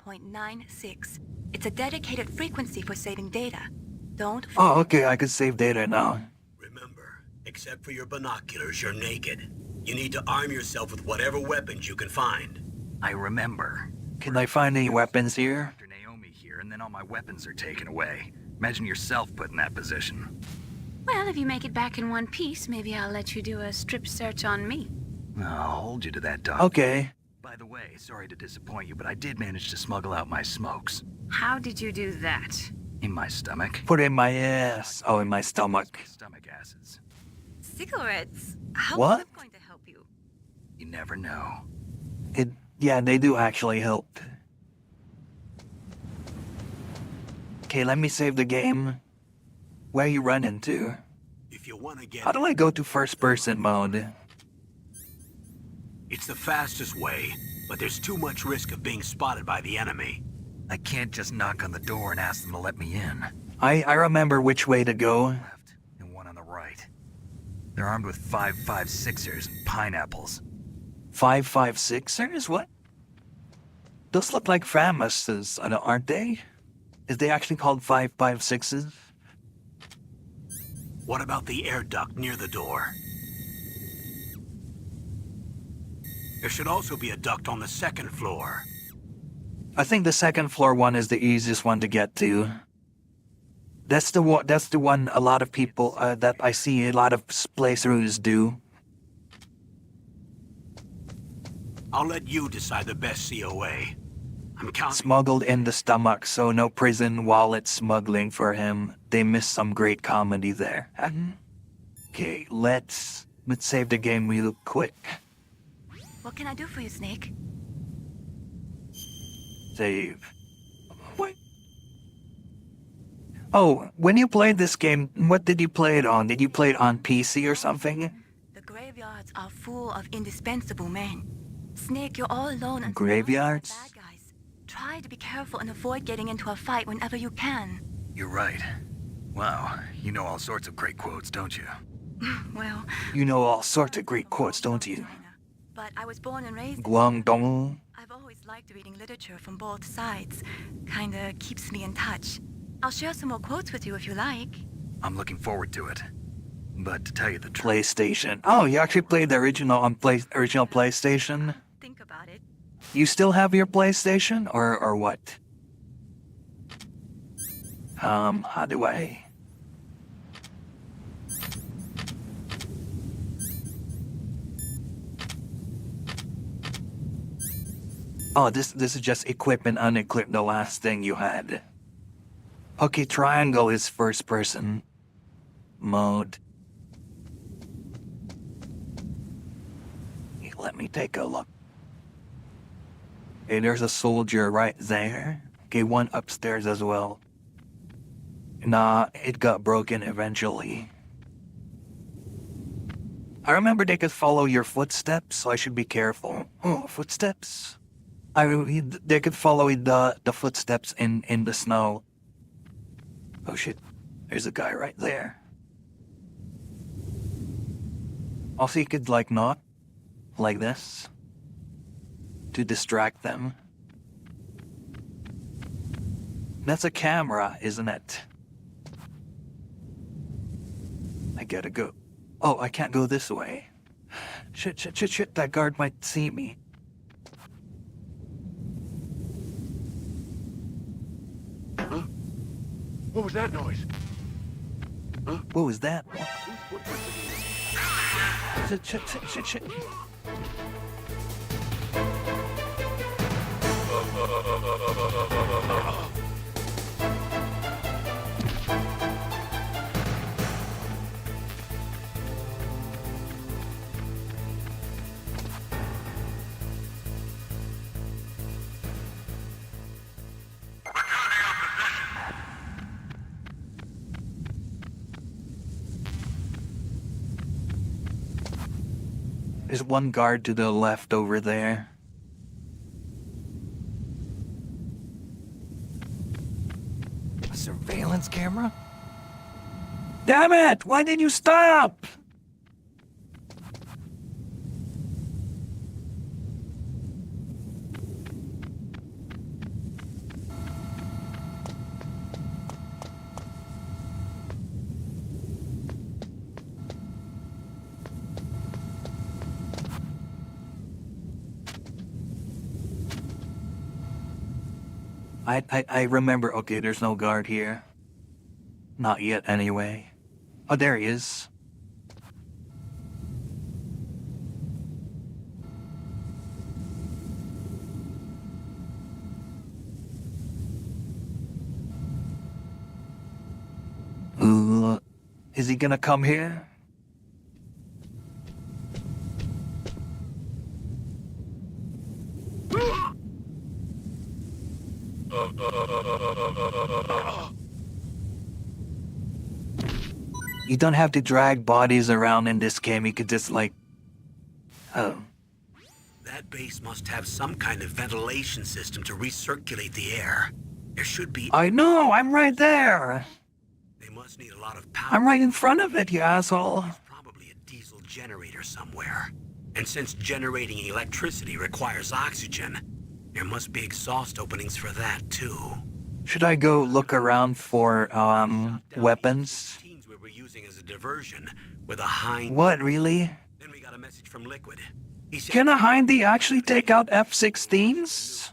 0.96. It's a dedicated frequency for saving data. Don't Oh, okay, I could save data now. Remember, except for your binoculars, you're naked. You need to arm yourself with whatever weapons you can find. I remember. Can I find any weapons here? After Naomi here, and then all my weapons are taken away. Imagine yourself put in that position. Well, if you make it back in one piece, maybe I'll let you do a strip search on me. I'll hold you to that, Doc. Okay. By the way, sorry to disappoint you, but I did manage to smuggle out my smokes. How did you do that? In my stomach. Put it in my ass. Oh, in my stomach. Stomach acids. cigarettes. How What? is that going to help you? You never know. Yeah, they do actually help. Okay, let me save the game. Where you running to? If you want to get... How do I go to first person mode? It's the fastest way, but there's too much risk of being spotted by the enemy. I can't just knock on the door and ask them to let me in. I remember which way to go. Left and one on the right. They're armed with 5.56ers and pineapples. 5.56ers? What? Those look like FAMASs, aren't they? Is they actually called 5.56s? What about the air duct near the door? There should also be a duct on the second floor. I think the second floor one is the easiest one to get to. That's the one a lot of people that I see a lot of playthroughs do. I'll let you decide the best COA. I'm counting. Smuggled in the stomach, so no prison wallet smuggling for him. They missed some great comedy there. Okay, let's save the game real quick. What can I do for you, Snake? Save. What? Oh, when you played this game, what did you play it on? Did you play it on PC or something? The graveyards are full of indispensable men. Snake, you're all alone and Graveyards? surrounded by bad guys. Try to be careful and avoid getting into a fight whenever you can. You're right. Wow, you know all sorts of great quotes, don't you? Well, You know all sorts of great quotes, don't you? but I was born and raised. Guangdong. I've always liked reading literature from both sides. Kinda keeps me in touch. I'll share some more quotes with you if you like. I'm looking forward to it. But to tell you the truth, PlayStation. Oh, you actually played the original on original PlayStation? Think about it. You still have your PlayStation, or what? How do I? Oh, this is just equip and unequip the last thing you had. Okay, triangle is first person mode. Let me take a look. Okay, there's a soldier right there. Okay, one upstairs as well. Nah, it got broken eventually. I remember they could follow your footsteps, so I should be careful. Oh, footsteps. They could follow the footsteps in the snow. Oh shit, there's a guy right there. Also, you could like knock like this to distract them. That's a camera, isn't it? I gotta go. Oh, I can't go this way. Shit, that guard might see me. Huh? What was that noise? Huh? What was that? Shit. There's one guard to the left over there. A surveillance camera? Damn it! Why did you stop? I remember, okay, there's no guard here. Not yet, anyway. Oh, there he is. Is he gonna come here? You don't have to drag bodies around in this game. You could just like... Oh. That base must have some kind of ventilation system to recirculate the air. There should be... I know! I'm right there! They must need a lot of power. I'm right in front of it, you asshole. There's probably a diesel generator somewhere. And since generating electricity requires oxygen, there must be exhaust openings for that, too. Should I go look around for, weapons? We were using as a diversion with a hind... What, really? Then we got a message from Liquid. He said... Can a Hindy actually take out F-16s?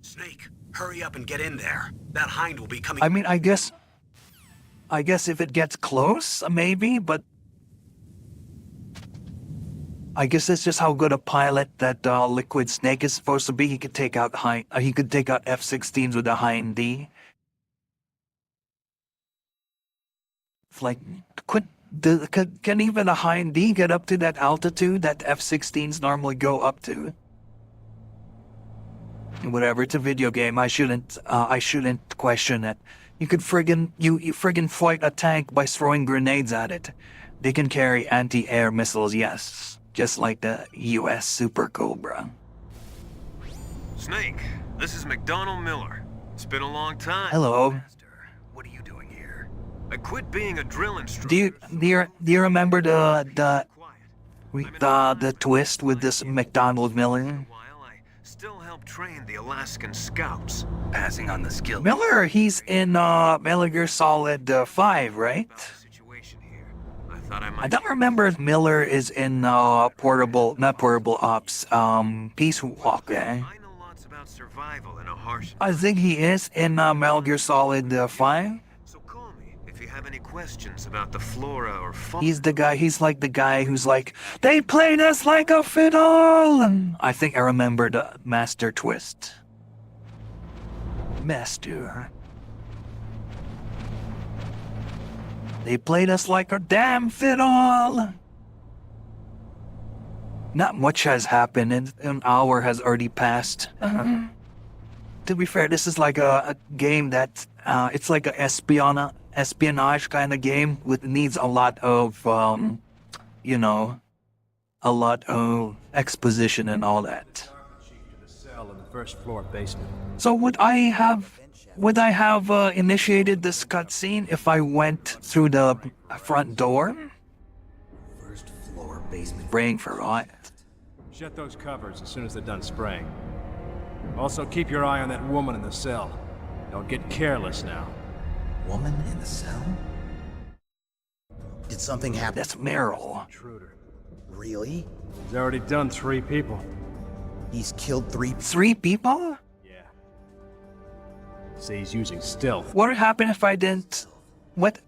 Snake, hurry up and get in there. That hind will be coming... I mean, I guess if it gets close, maybe, but... I guess that's just how good a pilot that Liquid Snake is supposed to be. He could take out F-16s with a Hindy. It's like, can even a Hindy get up to that altitude that F-16s normally go up to? Whatever, it's a video game. I shouldn't question it. You could friggin' fight a tank by throwing grenades at it. They can carry anti-air missiles, yes. Just like the U.S. Super Cobra. Snake, this is McDonald Miller. It's been a long time. Hello. Master, what are you doing here? I quit being a drill instructor. Do you remember the twist with this McDonald Miller? Still help train the Alaskan Scouts. Passing on the skill. Miller, he's in Metal Gear Solid 5, right? About the situation here. I thought I might. I don't remember if Miller is in not portable ops, Peace Walk, eh? I know lots about survival in a harsh. I think he is in Metal Gear Solid 5. So call me if you have any questions about the flora or fauna. He's like the guy who's like, they played us like a fiddle! And I think I remember the Master Twist. Master. They played us like a damn fiddle! Not much has happened, and an hour has already passed. To be fair, this is like a game that, it's like a espionage kind of game with needs a lot of, you know, a lot of exposition and all that. To the cell in the first floor basement. So would I have initiated this cutscene if I went through the front door? First floor basement. Praying for what? Shut those covers as soon as they're done spraying. Also, keep your eye on that woman in the cell. Don't get careless now. Woman in the cell? Did something happen? That's Meryl. Intruder. Really? He's already done 3 people. He's killed 3 3 people? Yeah. Say he's using stealth. What would happen if I didn't? What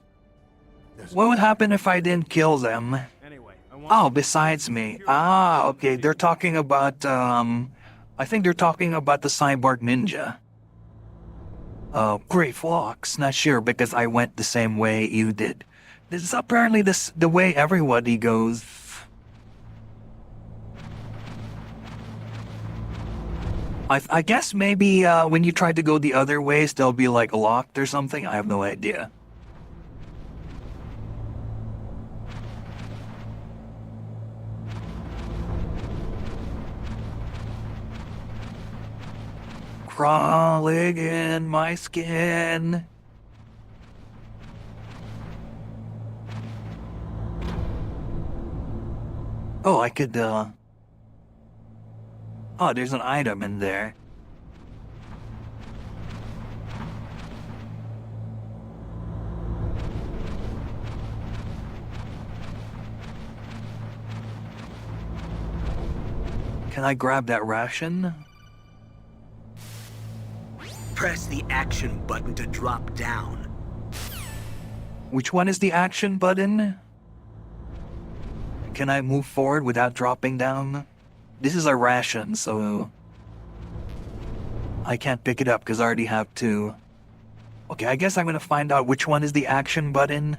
would happen if I didn't kill them? Anyway, I want. Oh, besides me. Ah, okay. They're talking about, I think they're talking about the cyborg ninja. Gray Fox. Not sure because I went the same way you did. This is apparently the way everybody goes. I guess maybe when you try to go the other ways, they'll be like locked or something. I have no idea. Crawling in my skin. Oh, I could, oh, there's an item in there. Can I grab that ration? Press the action button to drop down. Which one is the action button? Can I move forward without dropping down? This is a ration, so I can't pick it up because I already have 2. Okay, I guess I'm gonna find out which one is the action button.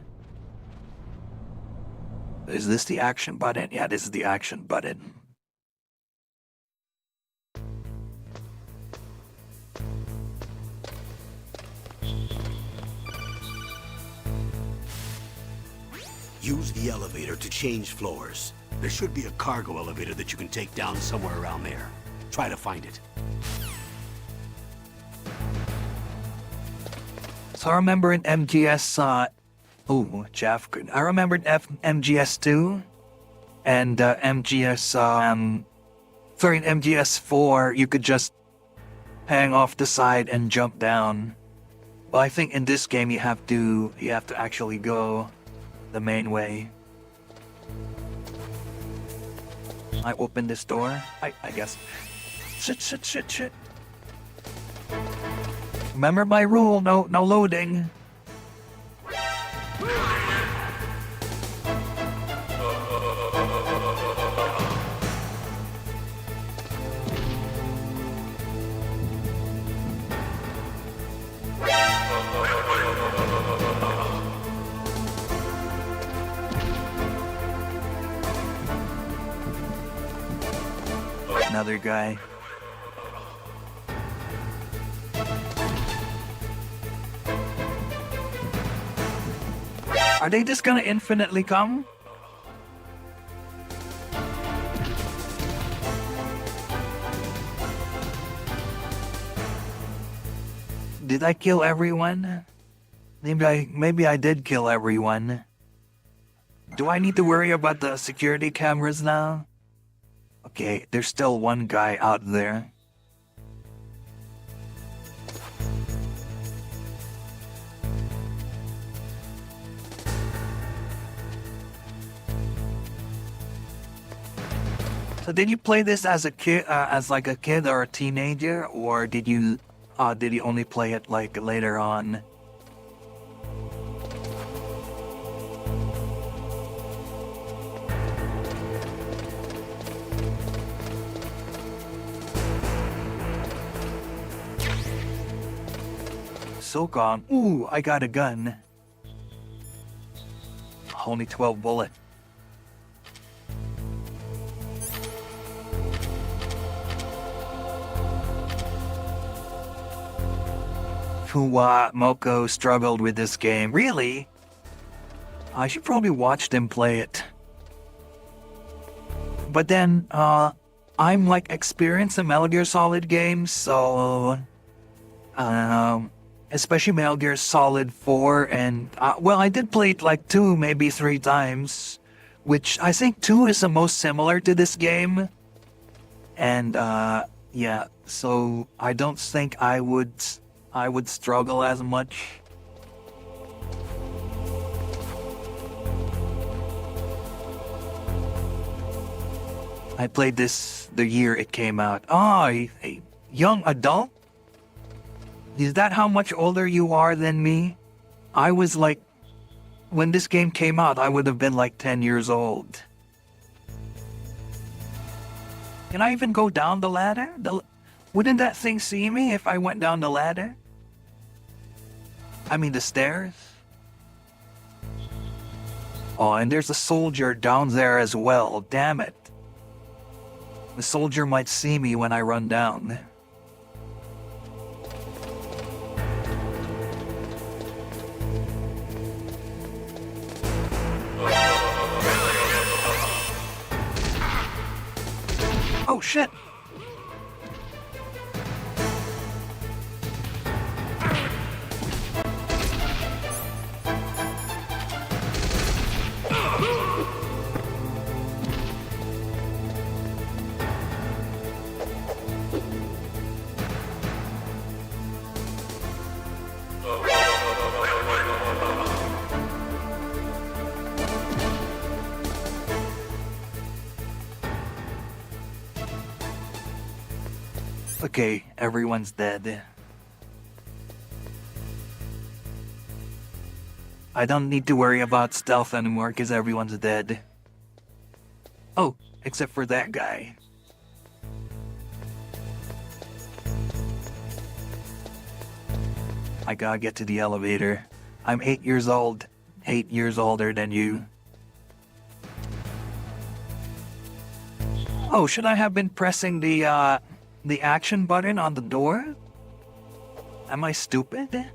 Is this the action button? Yeah, this is the action button. Use the elevator to change floors. There should be a cargo elevator that you can take down somewhere around there. Try to find it. So I remember in MGS, Jeff, I remember in MGS2 and MGS, in MGS4, you could just hang off the side and jump down. But I think in this game you have to actually go the main way. I open this door. I guess. Shit. Remember my rule, no loading. Another guy. Are they just gonna infinitely come? Did I kill everyone? Maybe I did kill everyone. Do I need to worry about the security cameras now? Okay, there's still one guy out there. So did you play this as a kid, as like a kid or a teenager, or did you only play it like later on? So gone. Ooh, I got a gun. Only 12 bullet. Moko struggled with this game. Really? I should probably watch them play it. But then, I'm like experienced in Metal Gear Solid games, so... especially Metal Gear Solid 4, and... well, I did play it like 2, maybe 3 times. Which, I think 2 is the most similar to this game. And, yeah, so I don't think I would struggle as much. I played this the year it came out. A young adult? Is that how much older you are than me? I was like, when this game came out, I would have been like 10 years old. Can I even go down the ladder? Wouldn't that thing see me if I went down the ladder? I mean the stairs? Oh, and there's a soldier down there as well. Damn it. The soldier might see me when I run down. Oh shit! Okay, everyone's dead. I don't need to worry about stealth anymore because everyone's dead. Oh, except for that guy. I gotta get to the elevator. I'm 8 years old. 8 years older than you. Oh, should I have been pressing the action button on the door? Am I stupid?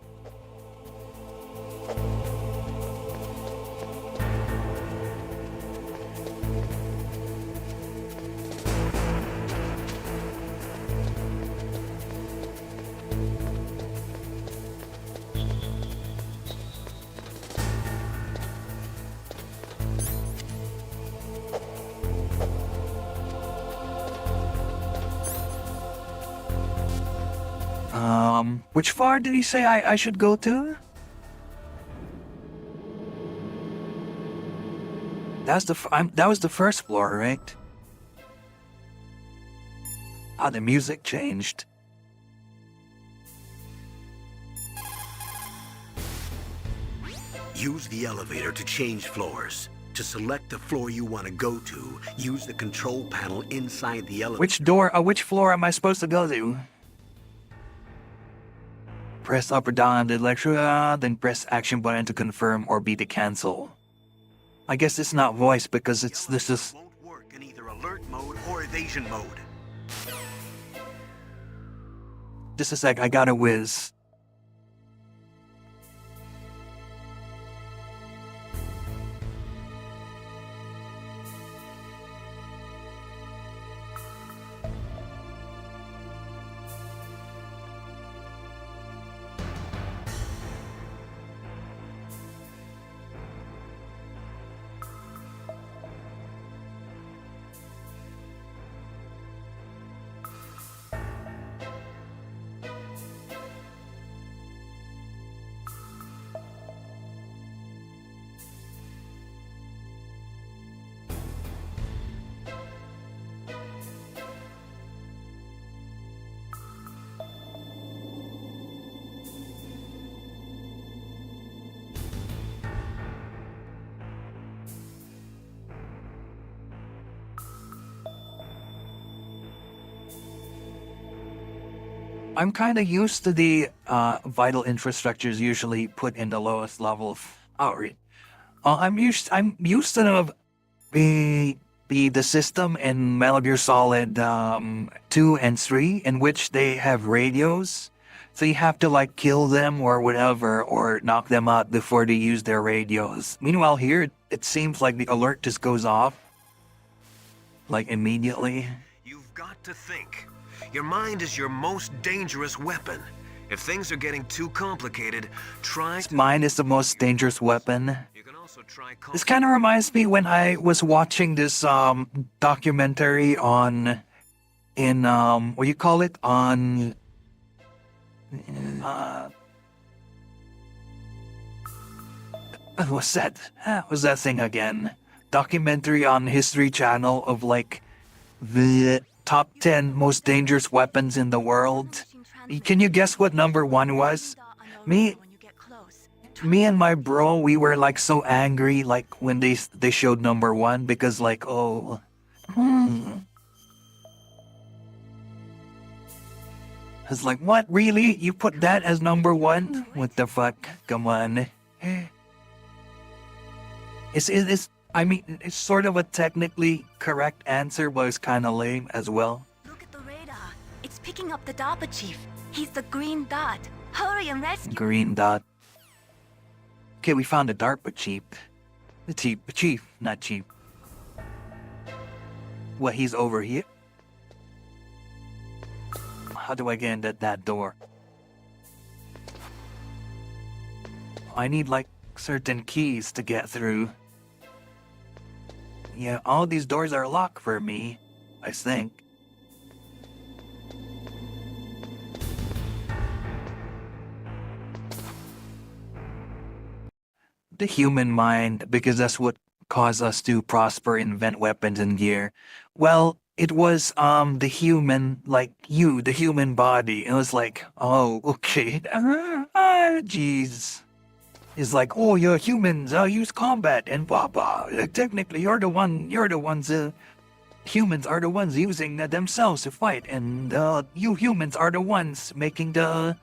Which floor did he say I should go to? That was the first floor, right? Ah, the music changed. Use the elevator to change floors. To select the floor you want to go to, use the control panel inside the elevator. Which floor am I supposed to go to? Press up or down on the lecture, then press action button to confirm or B to cancel. I guess it's not voice because this is... Won't work in either alert mode or evasion mode. Just a sec, I got a whiz. I'm kind of used to the vital infrastructures usually put in the lowest level of outreach. I'm used to the system in Metal Gear Solid 2 and 3 in which they have radios. So you have to like kill them or whatever or knock them out before they use their radios. Meanwhile here it seems like the alert just goes off like immediately. You've got to think. Your mind is your most dangerous weapon. If things are getting too complicated, try to... Mine is the most dangerous weapon. You can also try... This kind of reminds me when I was watching this documentary on what do you call it, on what's that? What's that thing again? Documentary on History Channel of like the top 10 most dangerous weapons in the world. Can you guess what number 1 was? Me and my bro, we were like so angry like when they showed number 1 because like It's like, what, really? You put that as number 1? What the fuck? Come on. I mean, it's sort of a technically correct answer, but it's kind of lame as well. Look at the radar. It's picking up the DARPA chief. He's the green dot. Hurry and rescue. Green dot. Okay, we found the DARPA chief. The chief, not chief. What, he's over here? How do I get into that door? I need like certain keys to get through. Yeah, all these doors are locked for me, I think. The human mind, because that's what caused us to prosper, invent weapons and gear. Well, it was the human, like you, the human body. It was like, oh, okay. Jeez. It's like, oh, you're humans, use combat and blah blah. Technically, you're the ones, humans are the ones using themselves to fight, and you humans are the ones making the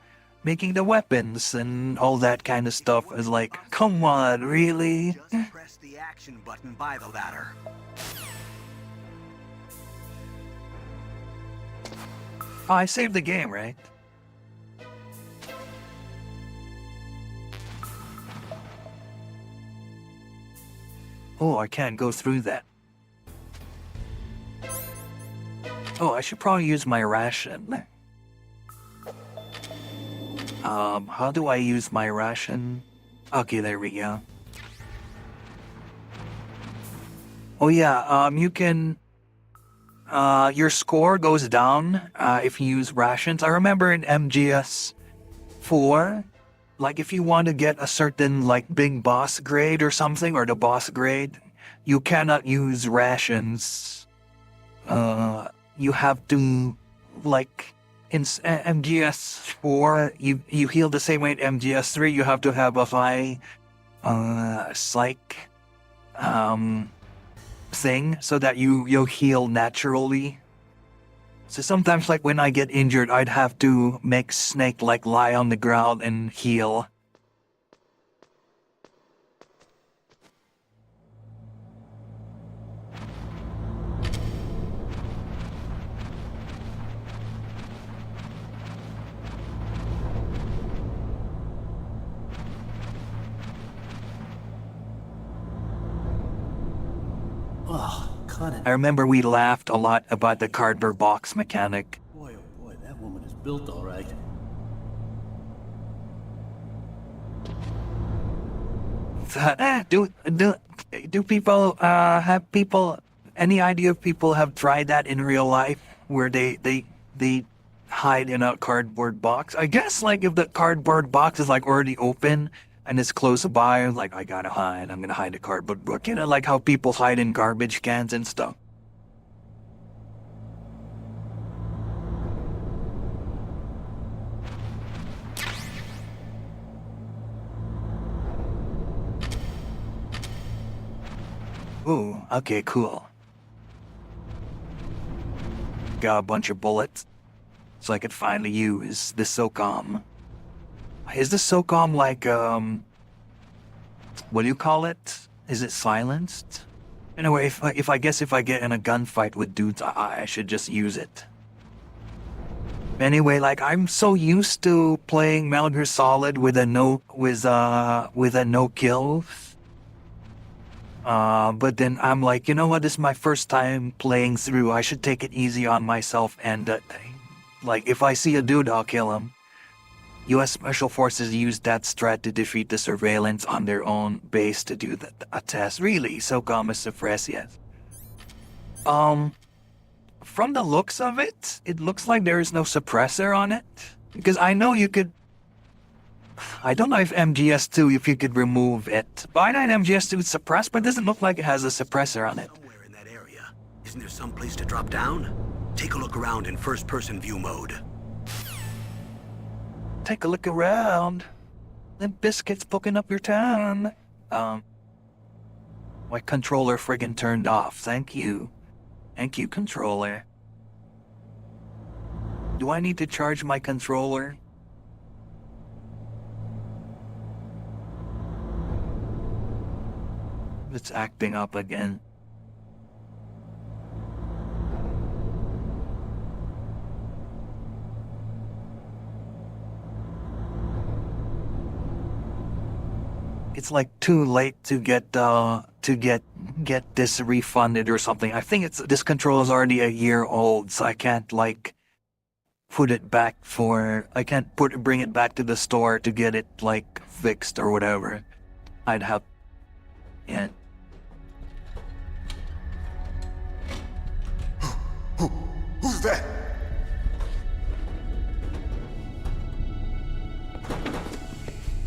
weapons and all that kind of stuff. Is like, come on, really? Just press the action button by the ladder. Oh, I saved the game, right? Oh, I can't go through that. Oh, I should probably use my ration. How do I use my ration? Okay, there we go. Oh yeah, you can... your score goes down if you use rations. I remember in MGS 4, like if you want to get a certain like big boss grade or something, or the boss grade, you cannot use rations. You have to, like in MGS 4, you heal the same way in MGS 3. You have to have a high psych thing so that you'll heal naturally. So sometimes like when I get injured, I'd have to make Snake like lie on the ground and heal. I remember we laughed a lot about the cardboard box mechanic. Boy, oh boy, that woman is built all right. Do people have people any idea if people have tried that in real life where they hide in a cardboard box? I guess like if the cardboard box is like already open and it's close by, like I gotta hide. I'm gonna hide a cardboard book. You know, like how people hide in garbage cans and stuff. Ooh, okay, cool. Got a bunch of bullets. so I could finally use the SOCOM. Is the SOCOM like, what do you call it? Is it silenced? Anyway, if I guess if I get in a gunfight with dudes, I should just use it. Anyway, like I'm so used to playing Metal Gear Solid with a no kill. But then I'm like, you know what? This is my first time playing through. I should take it easy on myself and like if I see a dude, I'll kill him. U.S. Special Forces used that strat to defeat the surveillance on their own base to do a test. Really, SOCOM is suppressed, yes. From the looks of it, it looks like there is no suppressor on it. Because I know you could... I don't know if MGS2, if you could remove it. By night MGS2 is suppressed, but it doesn't look like it has a suppressor on it. Somewhere in that area. Isn't there some place to drop down? Take a look around in first-person view mode. Take a look around. Them biscuits poking up your town. My controller friggin' turned off. Thank you. Thank you, controller. Do I need to charge my controller? It's acting up again. It's like too late to get this refunded or something. I think this controller is already a year old, so I can't like put it back bring it back to the store to get it like fixed or whatever. I'd have yeah. Who's that?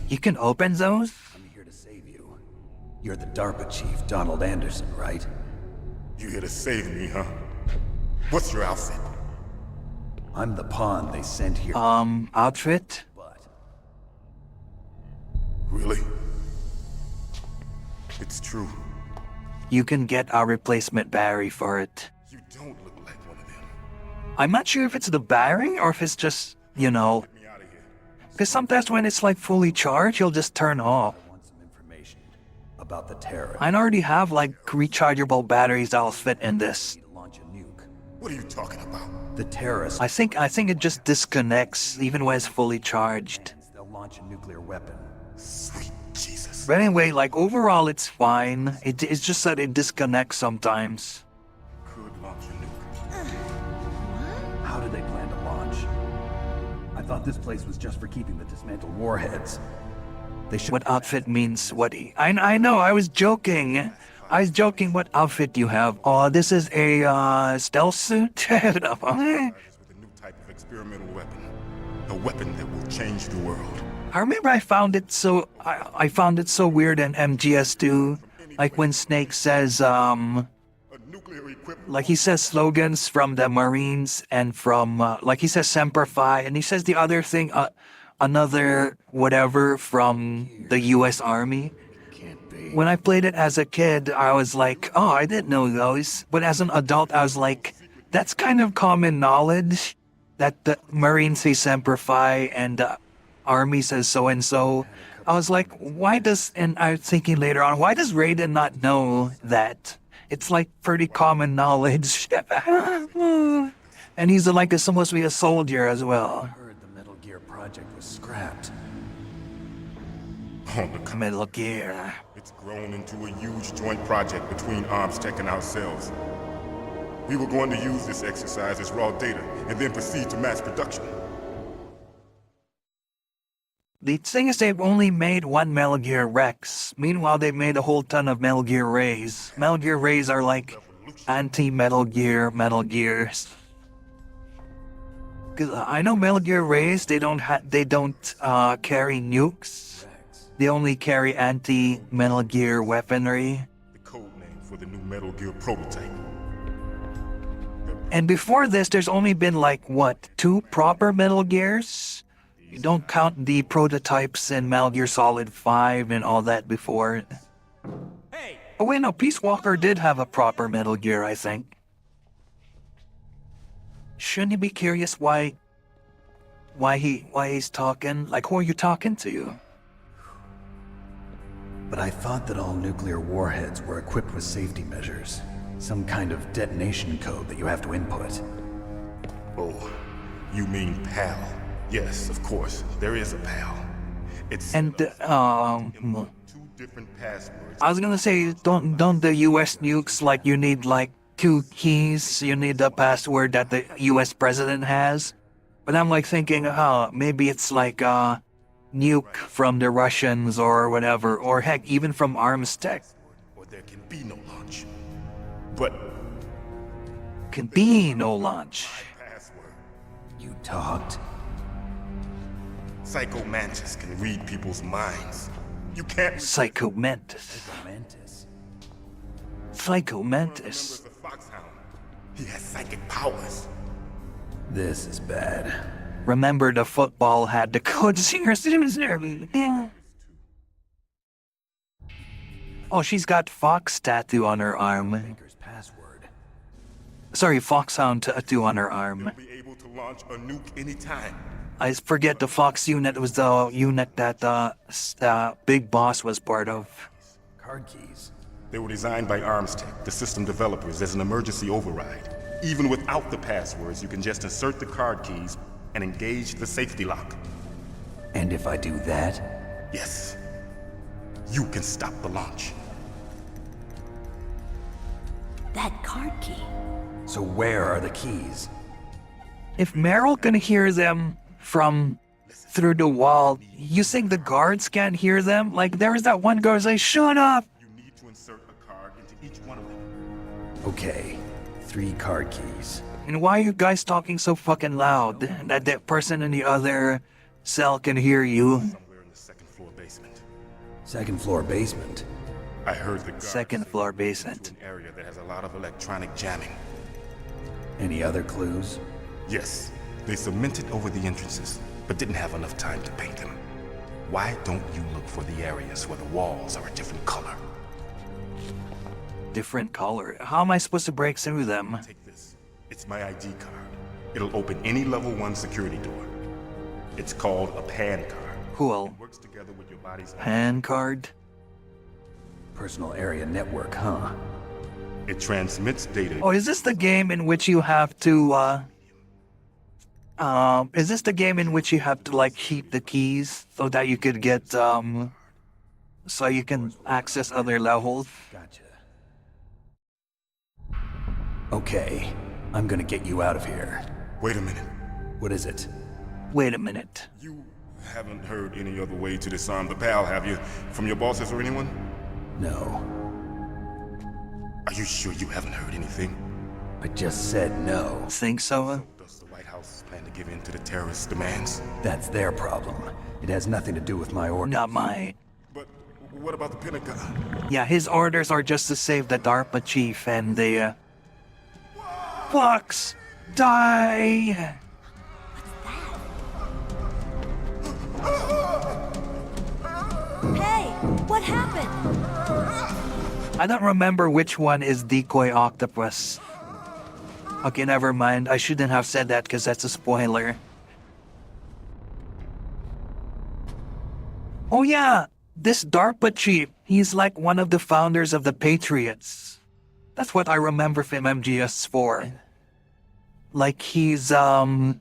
You can open those? I'm here to save you. You're the DARPA chief, Donald Anderson, right? You here to save me, huh? What's your outfit? I'm the pawn they sent here. Outfit? But Really? It's true. You can get a replacement battery for it. You don't look like one of them. I'm not sure if it's the battery or if it's just, you know, Get me out of here. because sometimes when it's like fully charged, you'll just turn off. I want some information about the terror. I already have like rechargeable batteries that'll fit in this. To launch a nuke. What are you talking about? The terrorists. I think it just disconnects even when it's fully charged. They'll launch a nuclear weapon. Sweet Jesus. But anyway, like overall it's fine. It's just that it disconnects sometimes. Could launch a nuke. How did they plan to launch? I thought this place was just for keeping the dismantled warheads. They should. What outfit means what? I know. I was joking. What outfit do you have? Oh, this is a stealth suit. With a new type of experimental weapon. A weapon that will change the world. I remember I found it so weird in MGS2, like when Snake says A nuclear equipped like he says slogans from the Marines and from like he says Semper Fi, and he says the other thing another whatever from the US Army. Can't be. When I played it as a kid, I was like, oh, I didn't know those. But as an adult, I was like, that's kind of common knowledge that the Marines say Semper Fi and the Army says so-and-so. I was like, and I was thinking later on, why does Raiden not know that? It's like pretty common knowledge. And he's like supposed to be a soldier as well. I heard the Metal Gear project was scrapped. on the come. Metal Gear. It's grown into a huge joint project between ArmsTech and ourselves. We were going to use this exercise as raw data and then proceed to mass production. The thing is, they've only made one Metal Gear Rex. Meanwhile, they've made a whole ton of Metal Gear Rays. Metal Gear Rays are like anti-Metal Gear Metal Gears. 'Cause I know Metal Gear Rays, they don't carry nukes. They only carry anti-Metal Gear weaponry. The code name for the new Metal Gear prototype. And before this, there's only been like, what, 2 proper Metal Gears? You don't count the prototypes in Metal Gear Solid 5 and all that before. Hey! Oh wait, no, Peace Walker did have a proper Metal Gear, I think. Shouldn't you be curious why why he's talking. Like, who are you talking to? But I thought that all nuclear warheads were equipped with safety measures. Some kind of detonation code that you have to input. Oh, you mean PAL? Yes, of course. There is a PAL. It's And two different passwords. I was gonna say, don't the U.S. nukes, like, you need like 2 keys? You need the password that the U.S. president has. But I'm like thinking, maybe it's like nuke from the Russians or whatever, or heck, even from Arms Tech. Or there can be no launch. But Can be no launch. password. You talked? Psycho Mantis can read people's minds. You can't. Psycho Mantis. Mantis. Psycho Mantis. Remembers the Foxhound. He has psychic powers. This is bad. Remember the football had the code singers. Oh, she's got Fox tattoo on her arm. Baker's password. Sorry, Foxhound tattoo on her arm. They'll be able to launch a nuke anytime. I forget the Fox unit was the unit that Big Boss was part of. Card keys. They were designed by Armstech, the system developers, as an emergency override. Even without the passwords, you can just insert the card keys and engage the safety lock. And if I do that? Yes. You can stop the launch. That card key. So where are the keys? If Meryl can hear them from through the wall, you think the guards can't hear them? Like, there's that one guard say, "Shut up!" You need to insert a card into each one of them. Okay, 3 card keys. And why are you guys talking so fucking loud that the person in the other cell can hear you? Somewhere in the second floor basement. Second floor basement. I heard the guards Second say floor it's basement. an area that has a lot of electronic jamming. Any other clues? Yes, they cemented over the entrances, but didn't have enough time to paint them. Why don't you look for the areas where the walls are a different color? Different color. How am I supposed to break through them? Take this. It's my ID card. It'll open any level 1 security door. It's called a PAN card. Cool. It works together with your body's PAN card? Personal area network, huh? It transmits data. Oh, is this the game in which you have to, is this the game in which you have to, like, keep the keys so that you could get, so you can access other levels? Gotcha. Okay, I'm gonna get you out of here. Wait a minute. What is it? Wait a minute. You haven't heard any other way to disarm the PAL, have you? From your bosses or anyone? No. Are you sure you haven't heard anything? I just said no. Think so? Does the White House plan to give in to the terrorists' demands? That's their problem. It has nothing to do with my order. Not mine. But what about the Pentagon? Yeah, his orders are just to save the DARPA chief and the, Fox! Die! Hey, what happened? I don't remember which one is Decoy Octopus. Okay, never mind. I shouldn't have said that because that's a spoiler. Oh yeah, this DARPA chief, he's like one of the founders of the Patriots. That's what I remember from MGS4. Like he's, Sigint,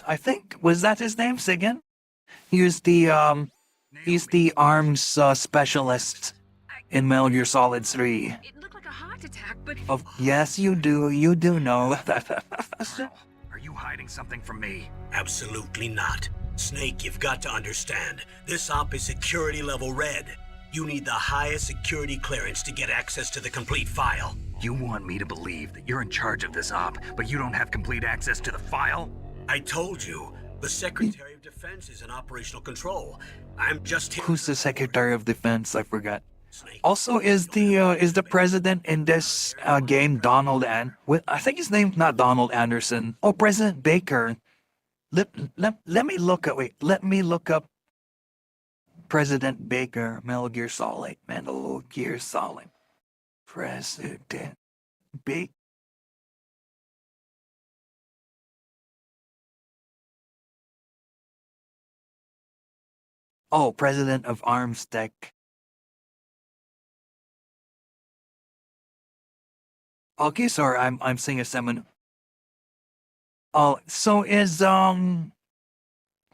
I think? Was that his name, Sigint? He's the arms specialist in Metal Gear Solid 3. It looked like a heart attack, but Yes, you do know. Are you hiding something from me? Absolutely not. Snake, you've got to understand. This op is security level red. You need the highest security clearance to get access to the complete file. You want me to believe that you're in charge of this op, but you don't have complete access to the file? I told you, the Secretary of Defense is in operational control. I'm just here. Who's the Secretary of Defense? I forgot. Also, is the president in this game Donald I think his name's not Donald Anderson. Oh, President Baker. Let me look up President Baker, Metal Gear Solid, President Baker. Oh, president of Armstech. Okay, sorry, I'm seeing a summon. Oh, so is okay,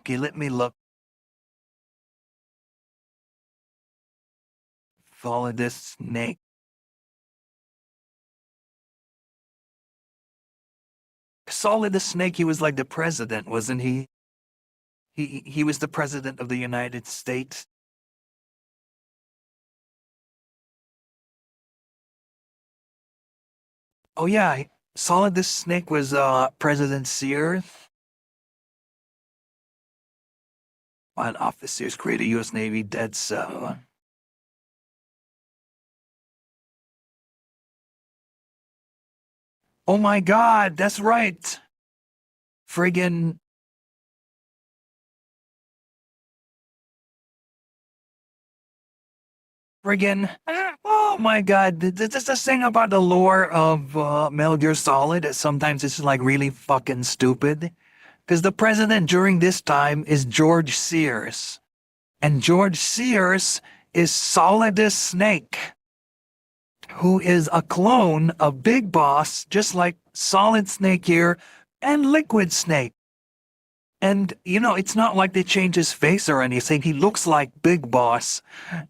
let me look. Follow this snake. Solid the Snake, he was like the president, wasn't he? He was the president of the United States. Oh yeah, Solid the Snake was President Sears. One officers created U.S. Navy dead so. Oh my God, that's right. Friggin' oh my God, this is the thing about the lore of Metal Gear Solid that sometimes it's like really fucking stupid. Because the president during this time is George Sears. And George Sears is Solidus Snake, who is a clone of Big Boss, just like Solid Snake here and Liquid Snake. And, you know, it's not like they change his face or anything. He looks like Big Boss.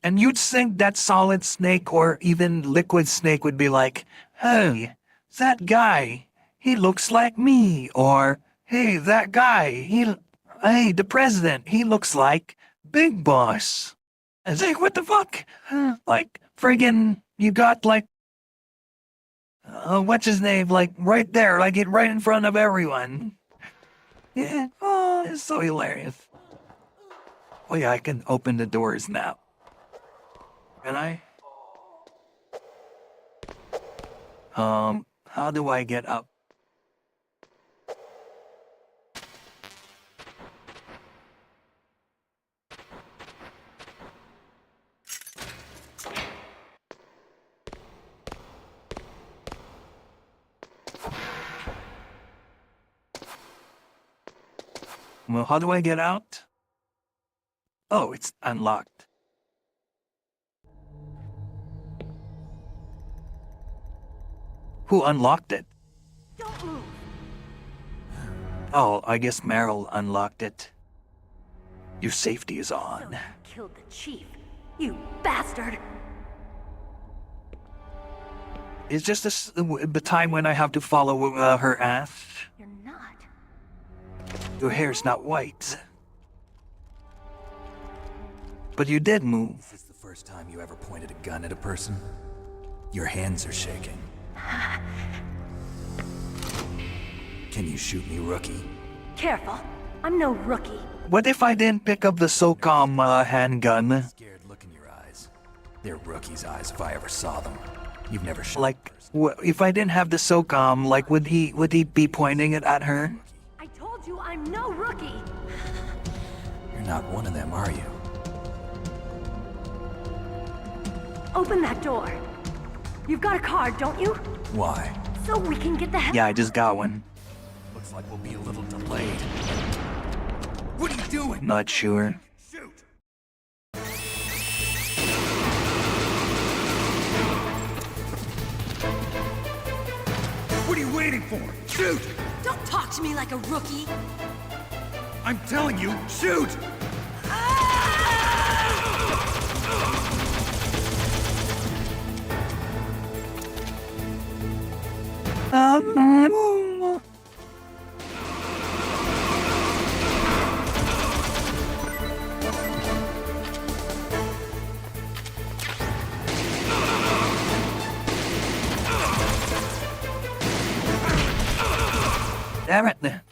And you'd think that Solid Snake or even Liquid Snake would be like, hey, that guy, he looks like me. Or, hey, that guy, hey, the president, he looks like Big Boss. It's like, what the fuck? Like, friggin', you got like, what's his name? Like, right there, like it right in front of everyone. Yeah, oh, it's so hilarious. Oh yeah, I can open the doors now. Can I? How do I get up? Well, how do I get out? Oh, it's unlocked. Who unlocked it? Don't move. Oh, I guess Meryl unlocked it. Your safety is So on. you killed the chief. You bastard. It's just the time when I have to follow her ass. You're not. Your hair's not white. But you did move. Is this the first time you ever pointed a gun at a person? Your hands are shaking. Can you shoot me, rookie? Careful. I'm no rookie. What if I didn't pick up the SOCOM handgun? Scared look in your eyes. They're rookie's eyes if I ever saw them. You've never shot Like, if I didn't have the SOCOM, like, would he be pointing it at her? I told you I'm no rookie. You're not one of them, are you? Open that door. You've got a card, don't you? Why? So we can get the hell. Yeah, I just got one. Looks like we'll be a little delayed. What are you doing? Not sure. Shoot! What are you waiting for? Shoot! Don't talk to me like a rookie. I'm telling you, shoot! Damn it.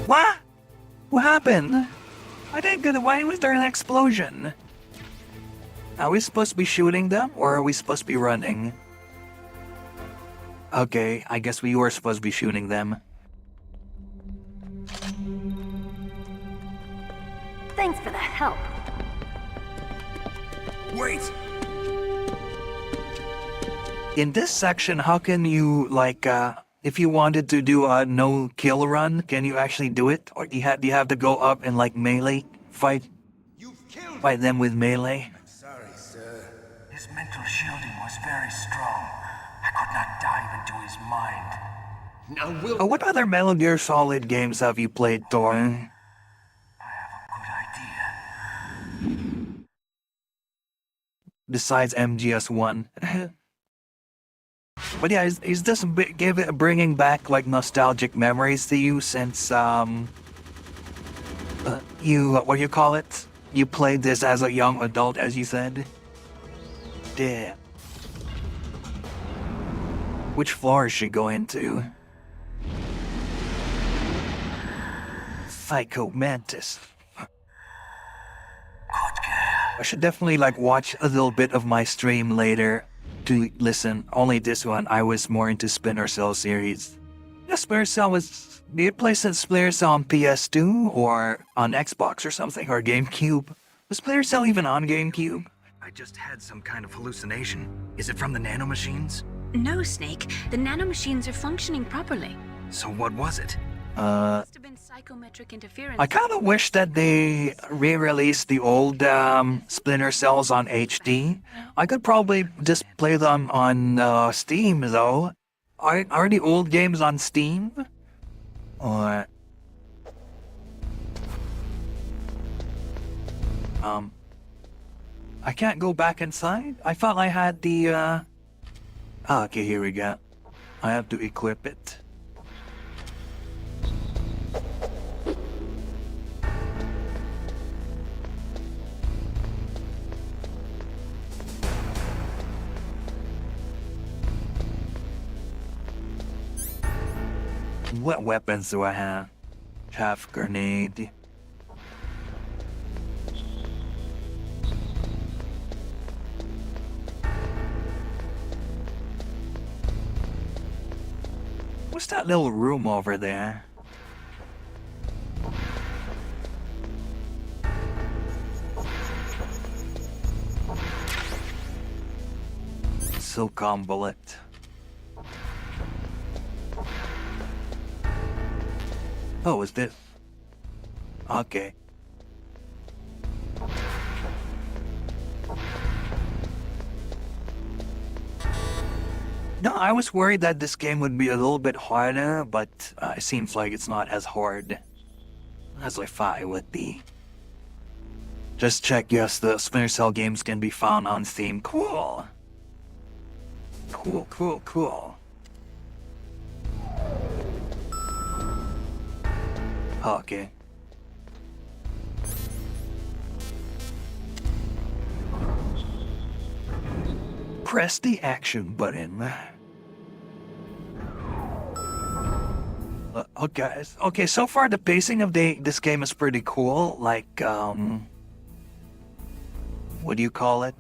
What? What happened? I didn't get it. Why was there an explosion? Are we supposed to be shooting them, or are we supposed to be running? Okay, I guess we were supposed to be shooting them. Thanks for the help. Wait! In this section, how can you, like, if you wanted to do a no-kill run, can you actually do it? Or do you have to go up and, like, melee? Fight them with melee? Sorry, sir. His mental shielding was very strong. I could not dive into his mind. Now, Will... What other Metal Gear Solid games have you played, Thor? I have a good idea. Besides MGS1. But yeah, is this bringing back, like, nostalgic memories to you since, what do you call it? You played this as a young adult, as you said? Damn. Which floor is she going to? Psycho Mantis. I should definitely, like, watch a little bit of my stream later to listen. Only this one, I was more into Splinter Cell series. Yeah, Splinter Cell was... Do you play Splinter Cell on PS2 or on Xbox or something, or GameCube? Was Splinter Cell even on GameCube? I just had some kind of hallucination. Is it from the nanomachines? No, Snake. The nanomachines are functioning properly. So what was it? Must have been psychometric interference. I kind of wish that they re-released the old Splinter Cells on HD. I could probably just play them on Steam, though. Are the old games on Steam? Or... I can't go back inside? I thought I had the, okay, here we go. I have to equip it. What weapons do I have? Half grenade. What's that little room over there? Silicon bullet. Oh, is this? Okay. No, I was worried that this game would be a little bit harder, but it seems like it's not as hard as I thought it would be. Just check, yes, the Splinter Cell games can be found on Steam. Cool. Cool, cool, cool. Okay. Press the action button. Okay, so far the pacing of this game is pretty cool. Like, what do you call it?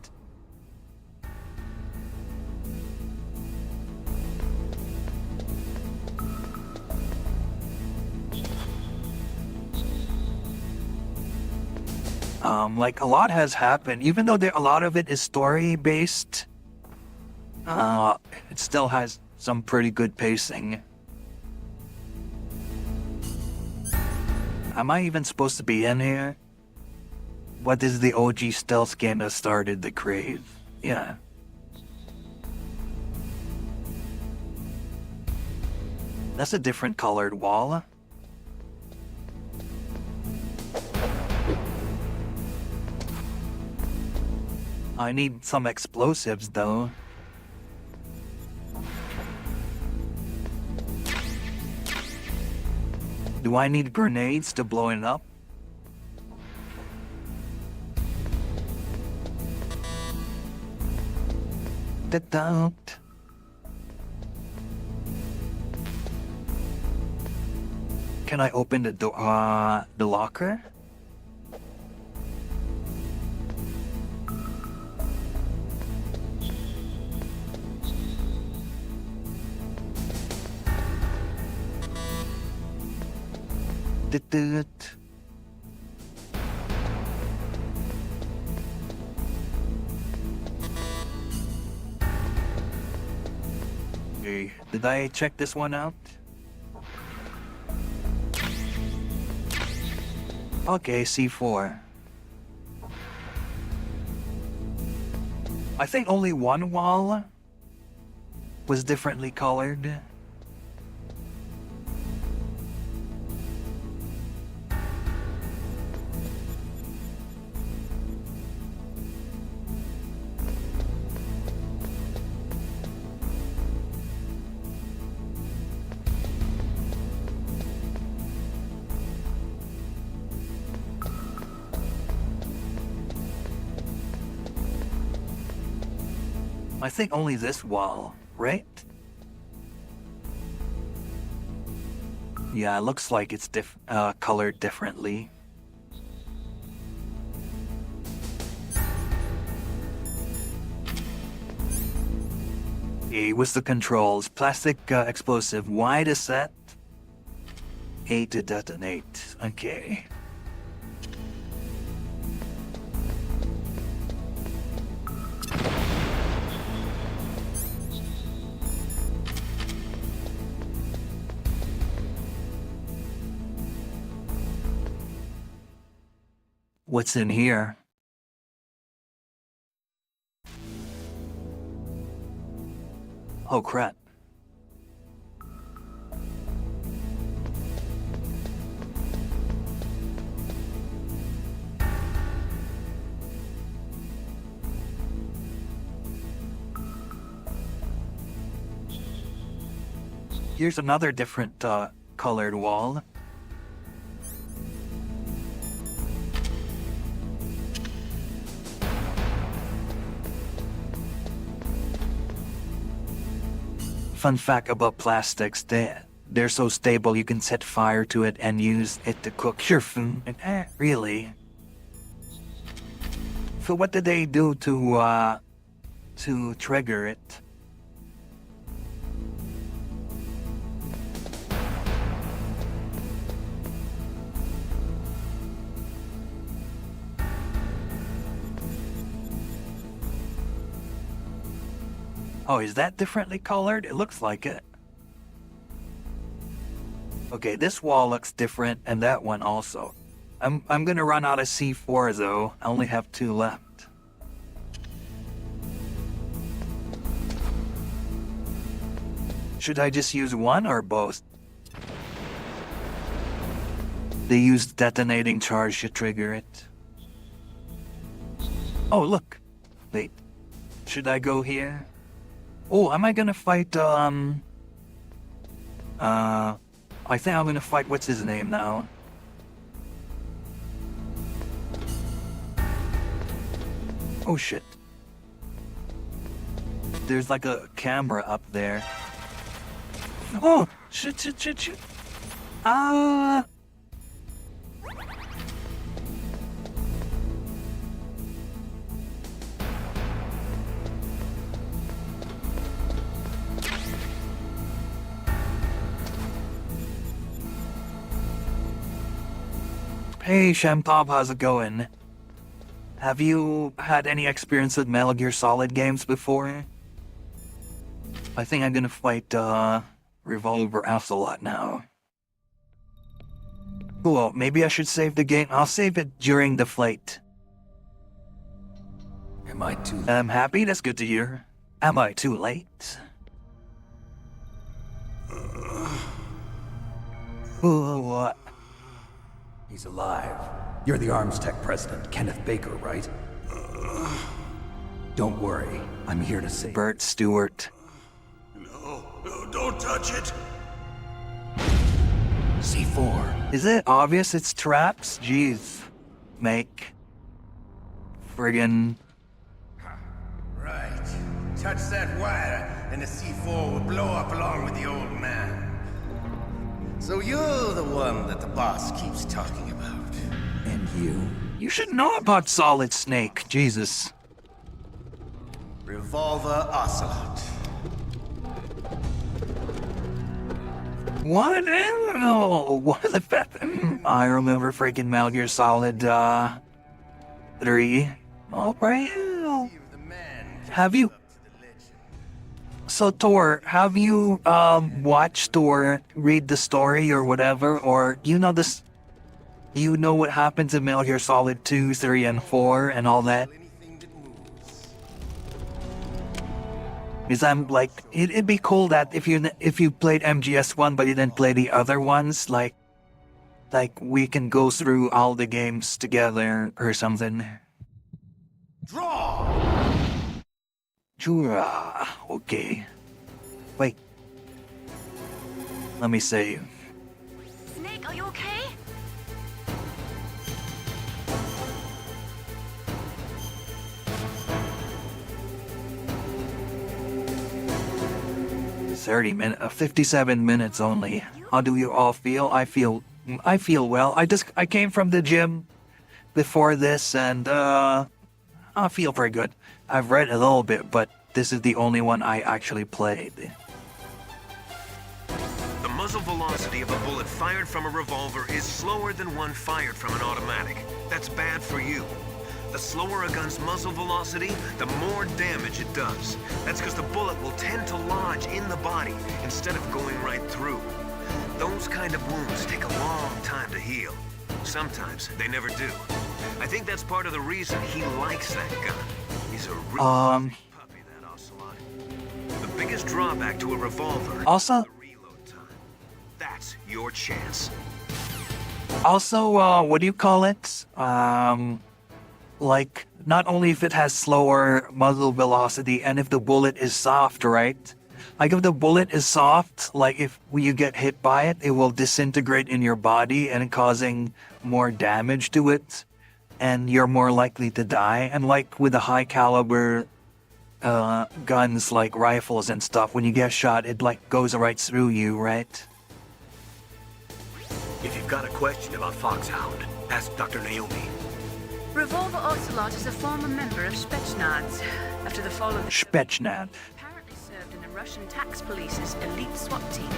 Like a lot has happened, even though a lot of it is story-based. It still has some pretty good pacing. Am I even supposed to be in here? What is the OG stealth game that started the craze? Yeah. That's a different colored wall. I need some explosives, though. Do I need grenades to blow it up? Don't. Can I open the door? The locker? Okay, did I check this one out? Okay, C4. I think only one wall was differently colored. I think only this wall, right? Yeah, it looks like it's colored differently. A was the controls. Plastic explosive. Y to set. A to detonate. Okay. What's in here? Oh crap. Here's another different colored wall. Fun fact about plastics, they're so stable you can set fire to it and use it to cook your food. Really? So what did they do to trigger it? Oh, is that differently colored? It looks like it. Okay, this wall looks different, and that one also. I'm gonna run out of C4 though. I only have 2 left. Should I just use one or both? They used detonating charge to trigger it. Oh, look. Wait. Should I go here? Oh, am I gonna fight, I think I'm gonna fight, what's his name now? Oh shit. There's like a camera up there. Oh, shit. Hey, Shampab, how's it going? Have you had any experience with Metal Gear Solid games before? I think I'm gonna fight, Revolver Ocelot now. Cool, maybe I should save the game. I'll save it during the flight. Am I too late? I'm happy, that's good to hear. Am I too late? What? He's alive. You're the Arms Tech president, Kenneth Baker, right? Don't worry. I'm here to save. Bert Stewart. No, don't touch it. C4. Is it obvious it's traps? Jeez. Make. Friggin'. Right. Touch that wire, and the C4 will blow up along with the old man. So you're the one that the boss keeps talking about. And you? You should know about Solid Snake. Jesus. Revolver Ocelot. What? Oh, what the fuck? I remember freaking Metal Gear Solid 3. Alright. Have you? So Tor, have you watched or read the story or whatever, or you know this? You know what happens in Metal Gear Solid 2, 3, and 4 and all that? Because I'm like, it'd be cool that if you played MGS1 but you didn't play the other ones, like we can go through all the games together or something. Draw! Jura. Okay. Wait. Let me see. Snake, are you okay? $30 57 minutes only. How do you all feel? I feel well. I came from the gym before this and I feel very good. I've read a little bit, but this is the only one I actually played. The muzzle velocity of a bullet fired from a revolver is slower than one fired from an automatic. That's bad for you. The slower a gun's muzzle velocity, the more damage it does. That's because the bullet will tend to lodge in the body instead of going right through. Those kind of wounds take a long time to heal. Sometimes they never do. I think that's part of the reason he likes that gun. He's a real puppy, that Ocelot. The biggest drawback to a revolver Also, is the reload time. That's your chance. Also, what do you call it? Like, not only if it has slower muzzle velocity and if the bullet is soft, right? Like, if the bullet is soft, like, if you get hit by it, it will disintegrate in your body and causing more damage to it. And you're more likely to die. And like with the high caliber guns like rifles and stuff, when you get shot, it like goes right through you, right? If you've got a question about Foxhound, ask Dr. Naomi. Revolver Ocelot is a former member of Spetsnaz. After the fall of the Spetsnaz. apparently served in the Russian tax police's elite SWAT team.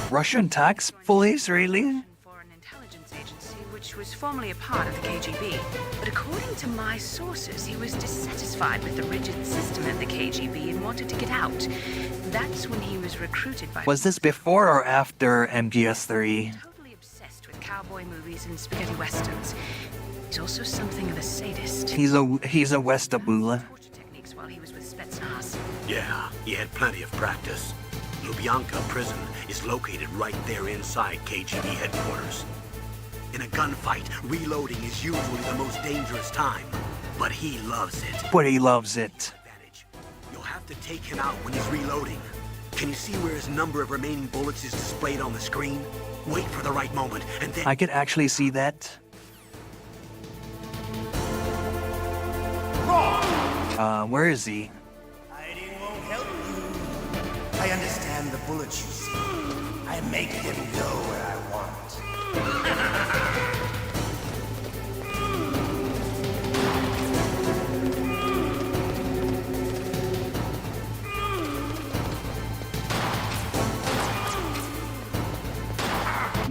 Russian tax police, really? For an intelligence agency which was formerly a part of the KGB. But according to my sources, he was dissatisfied with the rigid system at the KGB and wanted to get out. That's when he was recruited by... Was this before or after MGS3? Totally obsessed with cowboy movies and spaghetti westerns. He's also something of a sadist. He's a Westabula. Torture techniques while he was with Spetsnaz. Yeah, he had plenty of practice. Lubyanka prison is located right there inside KGB headquarters. In a gunfight, reloading is usually the most dangerous time, but he loves it. But he loves it. You'll have to take him out when he's reloading. Can you see where his number of remaining bullets is displayed on the screen? Wait for the right moment, and then... I can actually see that. Where is he? Hiding won't help you. I understand the bullets you see. I make them go where I want.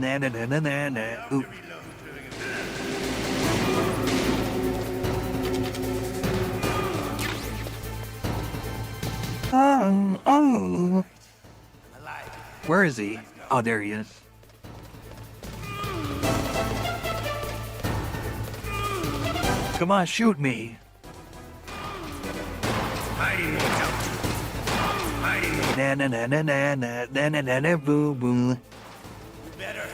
Na na na na na na. Ooh. Oh. Where is he? Oh, there he is. Come on, shoot me. Hiding won't help you. Hiding won't. Na na na na na na na na na na boo boo.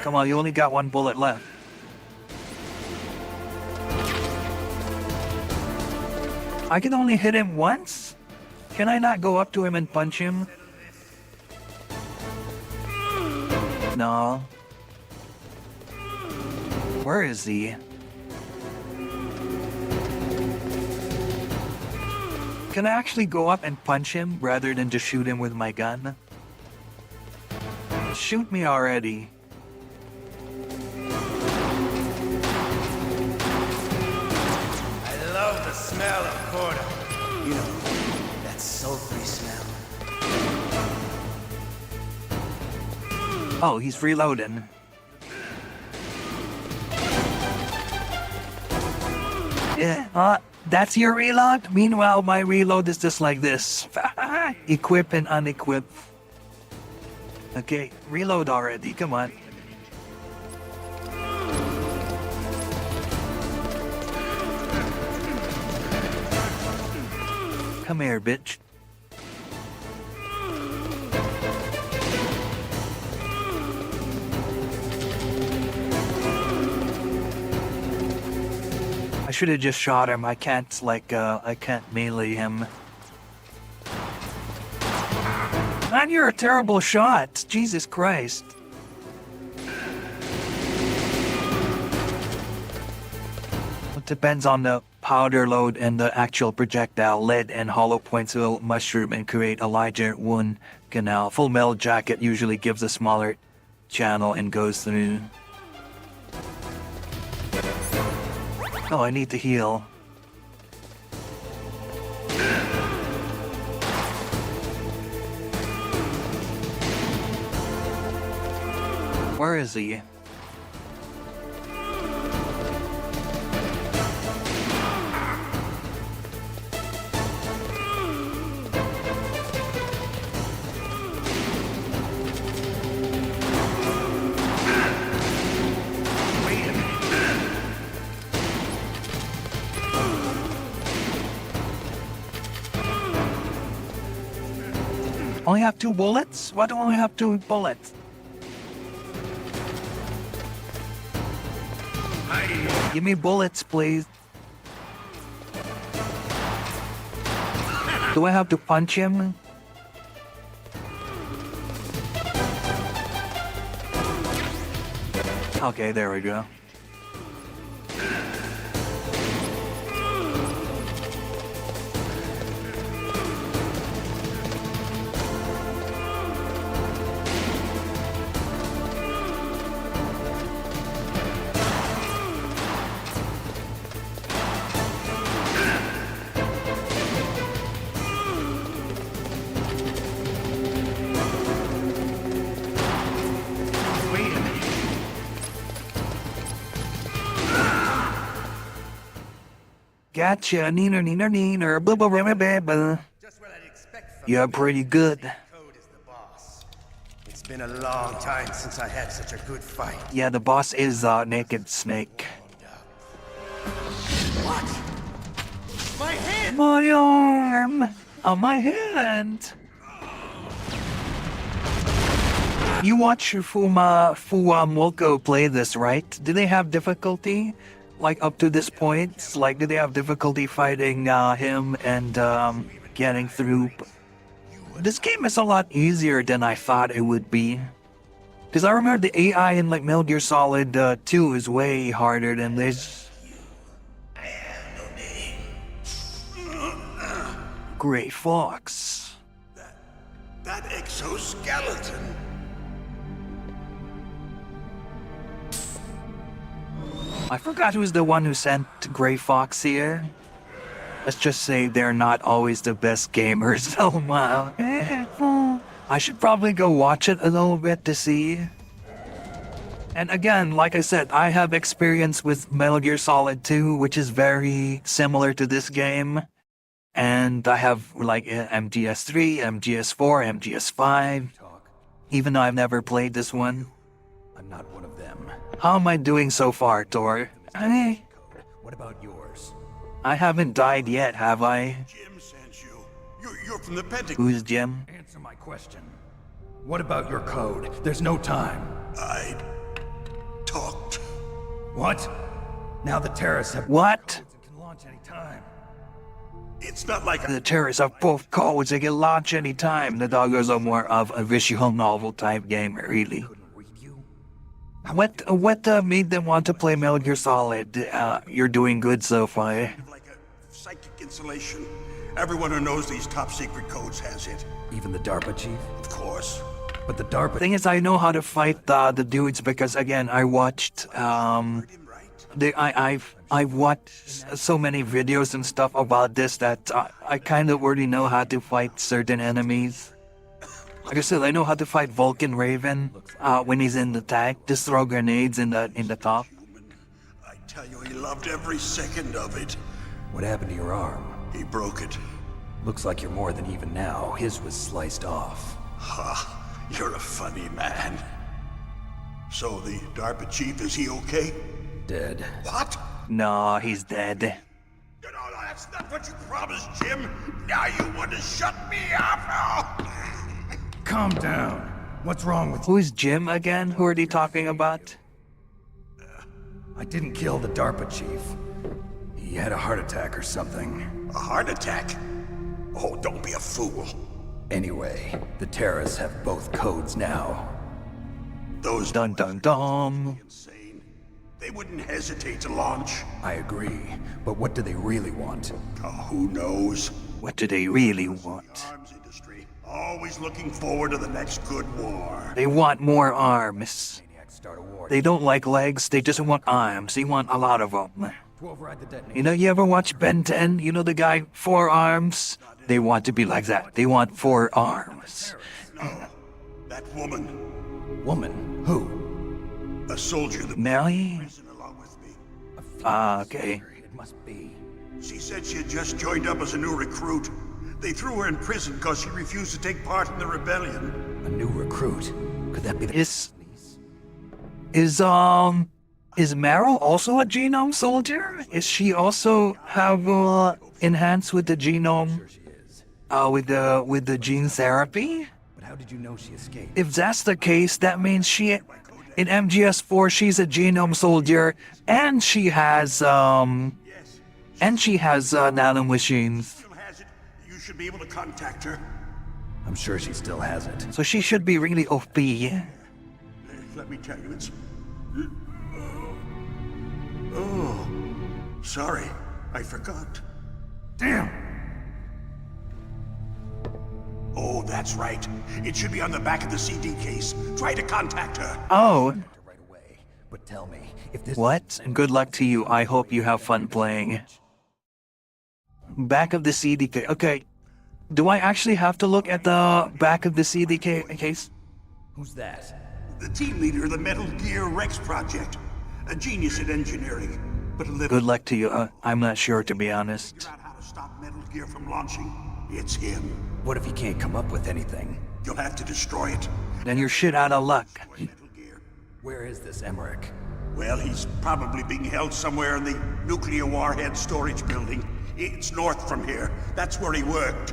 Come on, you only got one bullet left. I can only hit him once? Can I not go up to him and punch him? No. Where is he? Can I actually go up and punch him rather than just shoot him with my gun? Shoot me already. I love the smell of corda. You know, that sultry smell. Oh, he's reloading. Yeah, that's your reload? Meanwhile, my reload is just like this. Equip and unequip. Okay, reload already, come on. Come here, bitch. I should have just shot him. I can't, I can't melee him. Man, you're a terrible shot. Jesus Christ. It depends on the powder load and the actual projectile. Lead and hollow points will mushroom and create a larger wound canal. Full metal jacket usually gives a smaller channel and goes through. Oh, I need to heal. Where is he? Only have 2 bullets? Why do I only have 2 bullets? Give me bullets, please. Do I have to punch him? Okay, there we go. Gotcha, neener, neener, neener, blah, blah, blah, blah, blah, blah. You're pretty good. It's been a long time since I had such a good fight. Yeah, the boss is Naked Snake. What? My hand! My arm! Oh, my hand! You watch Mulko play this, right? Do they have difficulty? Like, up to this point? Like, do they have difficulty fighting him and getting through? This game is a lot easier than I thought it would be. Because I remember the AI in, like, Metal Gear Solid 2 is way harder than this. Gray Fox. That exoskeleton. I forgot who's the one who sent Gray Fox here. Let's just say they're not always the best gamers. Oh wow. I should probably go watch it a little bit to see. And again, like I said, I have experience with Metal Gear Solid 2, which is very similar to this game. And I have like MGS3, MGS4, MGS5. Even though I've never played this one. I'm not one of them. How am I doing so far, Tor? What about yours? I haven't died yet, have I? Jim sent you. You're from the Pentagon. Who's Jim? Answer my question. What about your code? There's no time. I talked. What? Now the terrorists have What? codes and can launch any time. It's not like The terrorists have both codes, they can launch any time. The doggos are more of a visual novel type gamer, really. What made them want to play Metal Gear Solid? You're doing good so far. like a psychic insulation. Everyone who knows these top secret codes has it. Even the DARPA chief? Of course. But the DARPA... Thing is, I know how to fight the dudes because again, I watched I've watched so many videos and stuff about this that I kind of already know how to fight certain enemies. Like I said, I know how to fight Vulcan Raven when he's in the tank. Just throw grenades in the top. I tell you, he loved every second of it. What happened to your arm? He broke it. Looks like you're more than even now. His was sliced off. Ha, you're a funny man. So the DARPA chief, is he okay? Dead. What? No, he's dead. You know, that's not what you promised, Jim. Now you want to shut me up? Calm down. What's wrong with you? Who is Jim again? Who are they talking about? I didn't kill the DARPA chief. He had a heart attack or something. A heart attack? Oh, don't be a fool. Anyway, the terrorists have both codes now. Those Dun dun dun. insane. They wouldn't hesitate to launch. I agree, but what do they really want? Oh, who knows? What do they really want? Arms industry, always looking forward to the next good war. They want more arms. Start a war. They don't like legs, they just want arms. They want a lot of them. To override the detonation. You know, you ever watch Ben 10? You know the guy, 4 arms? They want to be like that. They want 4 arms. No, that woman, Woman? Who? a soldier that Nelly? prison along with me. Okay. It must be. She said she had just joined up as a new recruit. They threw her in prison because she refused to take part in the rebellion. A new recruit. Could that be the... Is Meryl also a genome soldier? Is she also have enhanced with the genome, with the gene therapy? But how did you know she escaped? If that's the case, that means she, in MGS4, she's a genome soldier, and she has nanomachines. Still has it. You should be able to contact her. I'm sure she still has it. So she should be really OP. Let me tell you, it's... Oh, sorry. I forgot. Damn! Oh, that's right. It should be on the back of the CD case. Try to contact her. Oh, Right away. But tell me, if this... what? Good luck to you. I hope you have fun playing. Back of the CD case. Okay. Do I actually have to look at the back of the CD case? Who's that? The team leader of the Metal Gear Rex project. A genius at engineering, but a little... Good luck to you. I'm not sure, to be honest. Figure out how to stop Metal Gear from launching. It's him. What if he can't come up with anything? You'll have to destroy it. Then you're shit out of luck. Metal Gear. Where is this Emmerich? Well, he's probably being held somewhere in the nuclear warhead storage building. It's north from here. That's where he worked.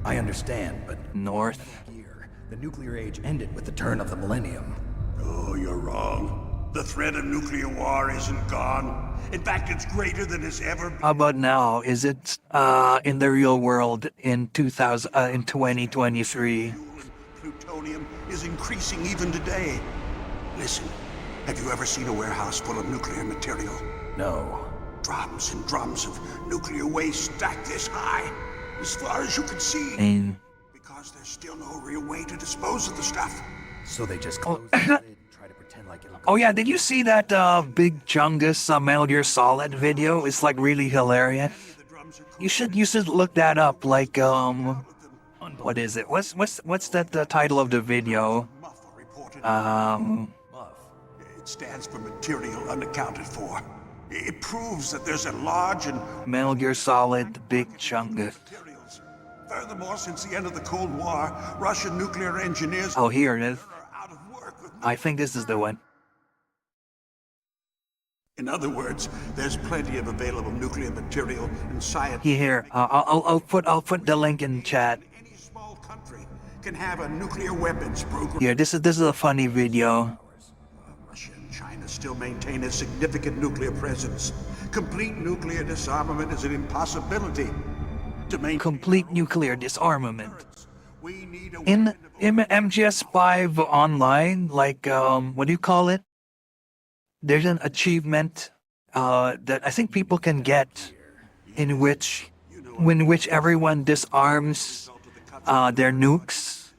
I understand, but... North. Gear. The nuclear age ended with the turn of the millennium. Oh, you're wrong. The threat of nuclear war isn't gone. In fact, it's greater than it's ever been. How about now? Is it in the real world in 2023? Plutonium is increasing even today. Listen, have you ever seen a warehouse full of nuclear material? No. Drums and drums of nuclear waste stacked this high, as far as you can see. And Because there's still no real way to dispose of the stuff. So they just close the lid and try to pretend like it'll go... oh yeah, did you see that Big Chungus Metal Gear Solid video? It's like really hilarious. You should look that up. Like what is it? What's that the title of the video? It stands for material unaccounted for. It proves that there's a large and Metal Gear Solid Big Chungus. materials. Furthermore, since the end of the Cold War, Russian nuclear engineers Oh, here it is. are out of work with I think this is the one. In other words, there's plenty of available nuclear material and science. Here, I'll put the link in chat. Any small country can have a nuclear weapons program. Here, this is a funny video. Russia and China still maintain a significant nuclear presence. Complete nuclear disarmament is an impossibility. To maintain Complete nuclear disarmament. we need a In MGS5 online, like what do you call it? There's an achievement that I think people can get in which everyone disarms their nukes.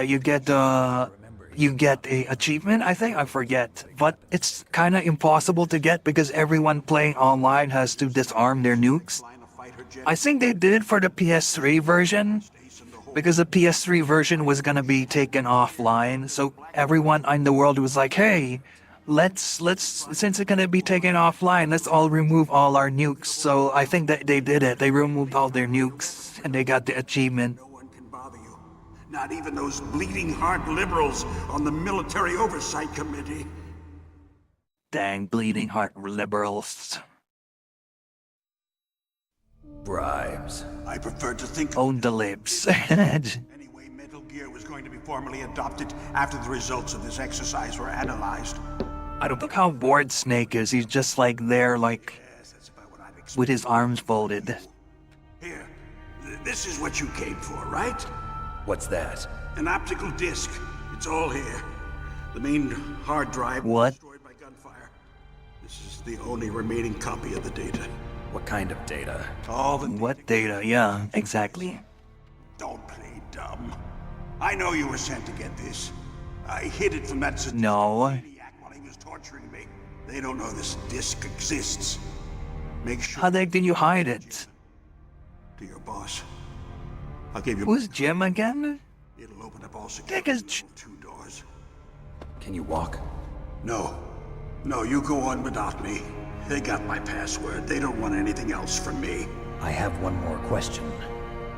You get a achievement. I think I forget, but it's kind of impossible to get because everyone playing online has to disarm their nukes. I think they did it for the PS3 version, because the PS3 version was gonna be taken offline, so everyone in the world was like, hey, let's since it's gonna be taken offline, let's all remove all our nukes. So I think that they did it. They removed all their nukes and they got the achievement. No one can bother you. Not even those bleeding heart liberals on the Military Oversight Committee. Dang, bleeding heart liberals. Bribes. I prefer to think Own the libs. anyway, Metal Gear was going to be formally adopted after the results of this exercise were analyzed. I don't think how bored Snake is. He's just like there, like, Yes, that's about what I've expected. with his arms folded. Here, this is what you came for, right? What's that? An optical disc. It's all here. The main hard drive was What? destroyed by gunfire. This is the only remaining copy of the data. What kind of data? All the What data? Yeah, exactly. Don't play dumb. I know you were sent to get this. I hid it from that No. maniac while he was torturing me. They don't know this disc exists. Make sure How the heck did you hide it? to your boss. I'll give you. Who's Jim again? It'll open up all Heck is security level 2 doors. Can you walk? No. No, you go on without me. They got my password. They don't want anything else from me. I have one more question.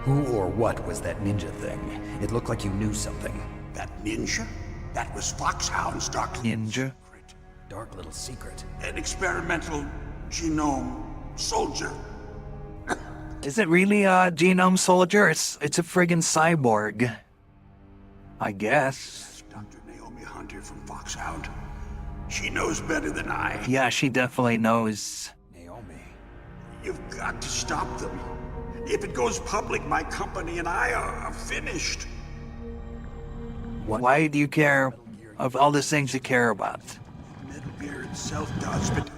Who or what was that ninja thing? It looked like you knew something. That ninja? That was Foxhound's dark Ninja? secret. Dark little secret. An experimental genome soldier. Is it really a genome soldier? It's a friggin' cyborg. I guess. Dr. Naomi Hunter from Foxhound. She knows better than I. Yeah, she definitely knows. Naomi. You've got to stop them. If it goes public, my company and I are finished. Why do you care of all the things you care about? Metal Gear itself does, but...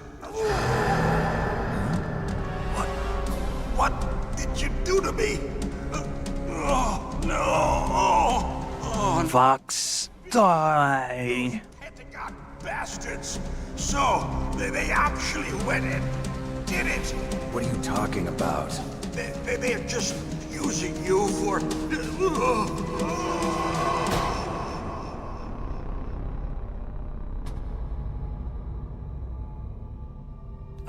What did you do to me? Oh, no. Oh, Fox, die. Pentagon bastards. So, they actually went and did it. What are you talking about? They're just using you for...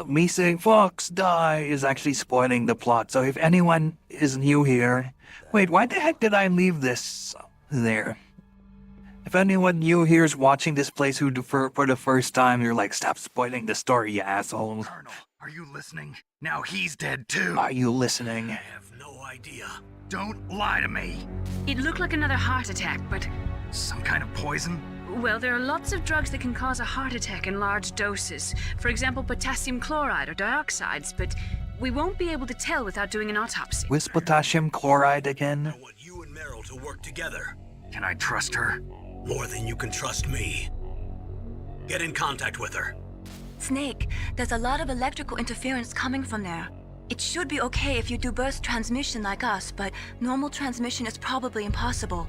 Me saying Fox, die is actually spoiling the plot. So if anyone is new here... Wait, why the heck did I leave this there? If anyone new here is watching this place who for the first time, you're like, stop spoiling the story, you asshole. Colonel, are you listening? Now he's dead too. Are you listening? I have no idea. Don't lie to me. It looked like another heart attack, but, Some kind of poison? well, there are lots of drugs that can cause a heart attack in large doses. For example, potassium chloride or dioxides, but we won't be able to tell without doing an autopsy. With potassium chloride again? I want you and Meryl to work together. Can I trust her? More than you can trust me. Get in contact with her. Snake, there's a lot of electrical interference coming from there. It should be okay if you do burst transmission like us, but normal transmission is probably impossible.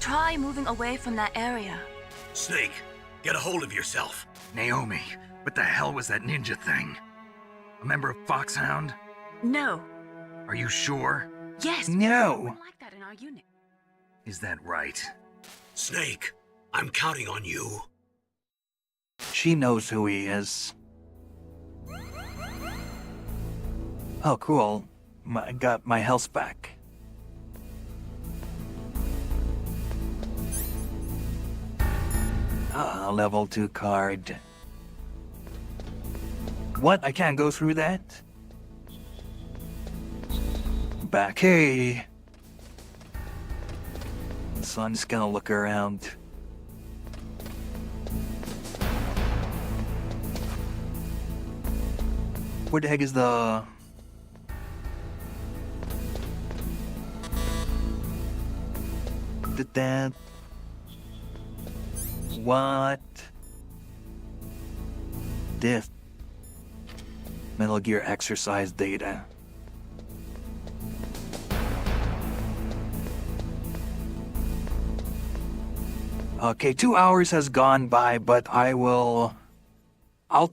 Try moving away from that area. Snake, get a hold of yourself. Naomi, what the hell was that ninja thing? A member of Foxhound? No. Are you sure? Yes. No. We like that in our unit. Is that right? Snake, I'm counting on you. She knows who he is. Oh, cool. I got my health back. Ah, level 2 card. What? I can't go through that? Back, hey! So I'm just gonna look around. Where the heck is the... that? What? This. Metal Gear exercise data. Okay, 2 hours has gone by, but I'll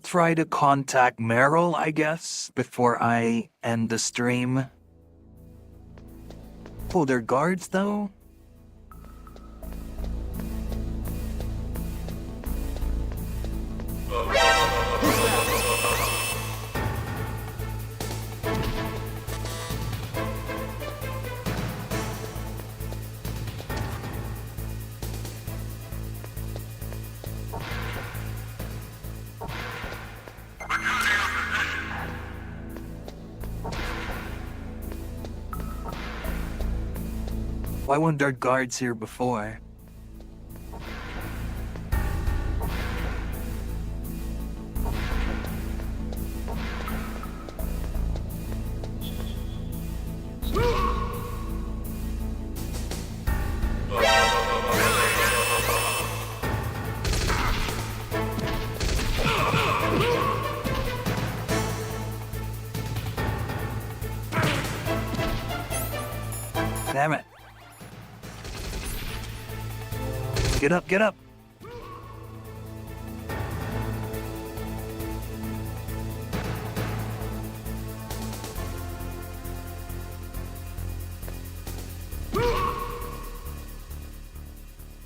try to contact Meryl, I guess, before I end the stream. Oh, they're guards though? Why weren't there guards here before? Damn it. Get up, get up.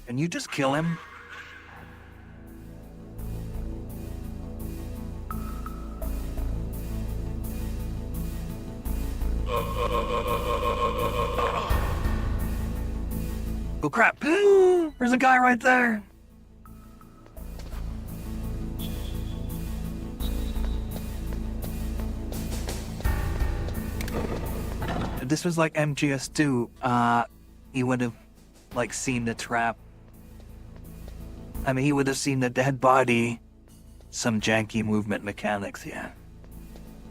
Can you just kill him? Oh crap! There's a guy right there! If this was like MGS2, he would have, like, seen the trap. I mean, he would have seen the dead body. Some janky movement mechanics, yeah.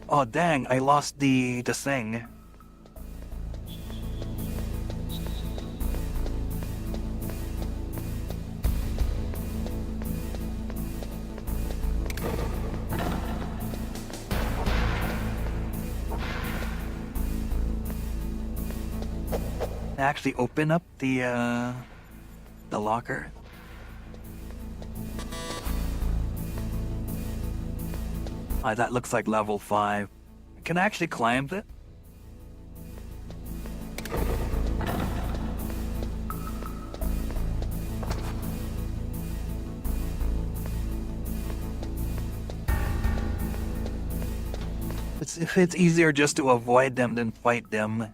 Oh dang, I lost the thing. Actually open up the locker. That looks like level 5. Can I actually climb it? If it's easier just to avoid them than fight them.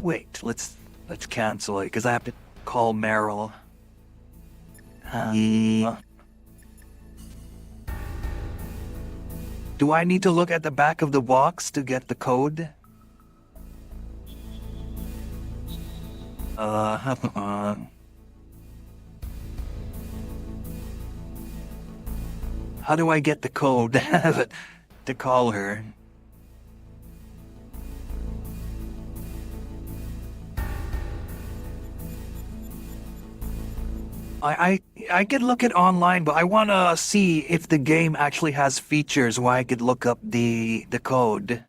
Wait, let's cancel it because I have to call Meryl. Do I need to look at the back of the box to get the code? How do I get the code to call her? I could look it online, but I want to see if the game actually has features where I could look up the code.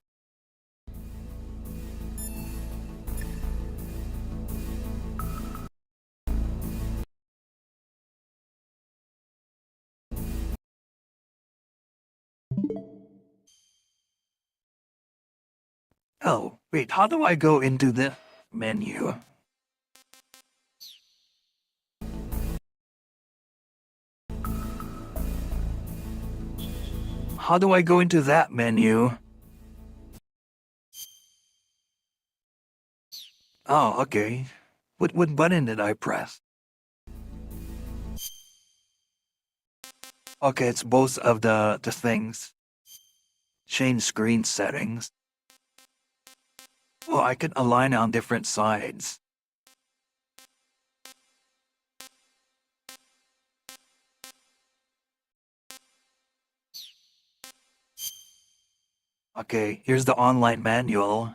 Oh, wait, how do I go into the menu? How do I go into that menu? Oh, okay. What button did I press? Okay, it's both of the things. Change screen settings. Oh, I can align on different sides. Okay, here's the online manual.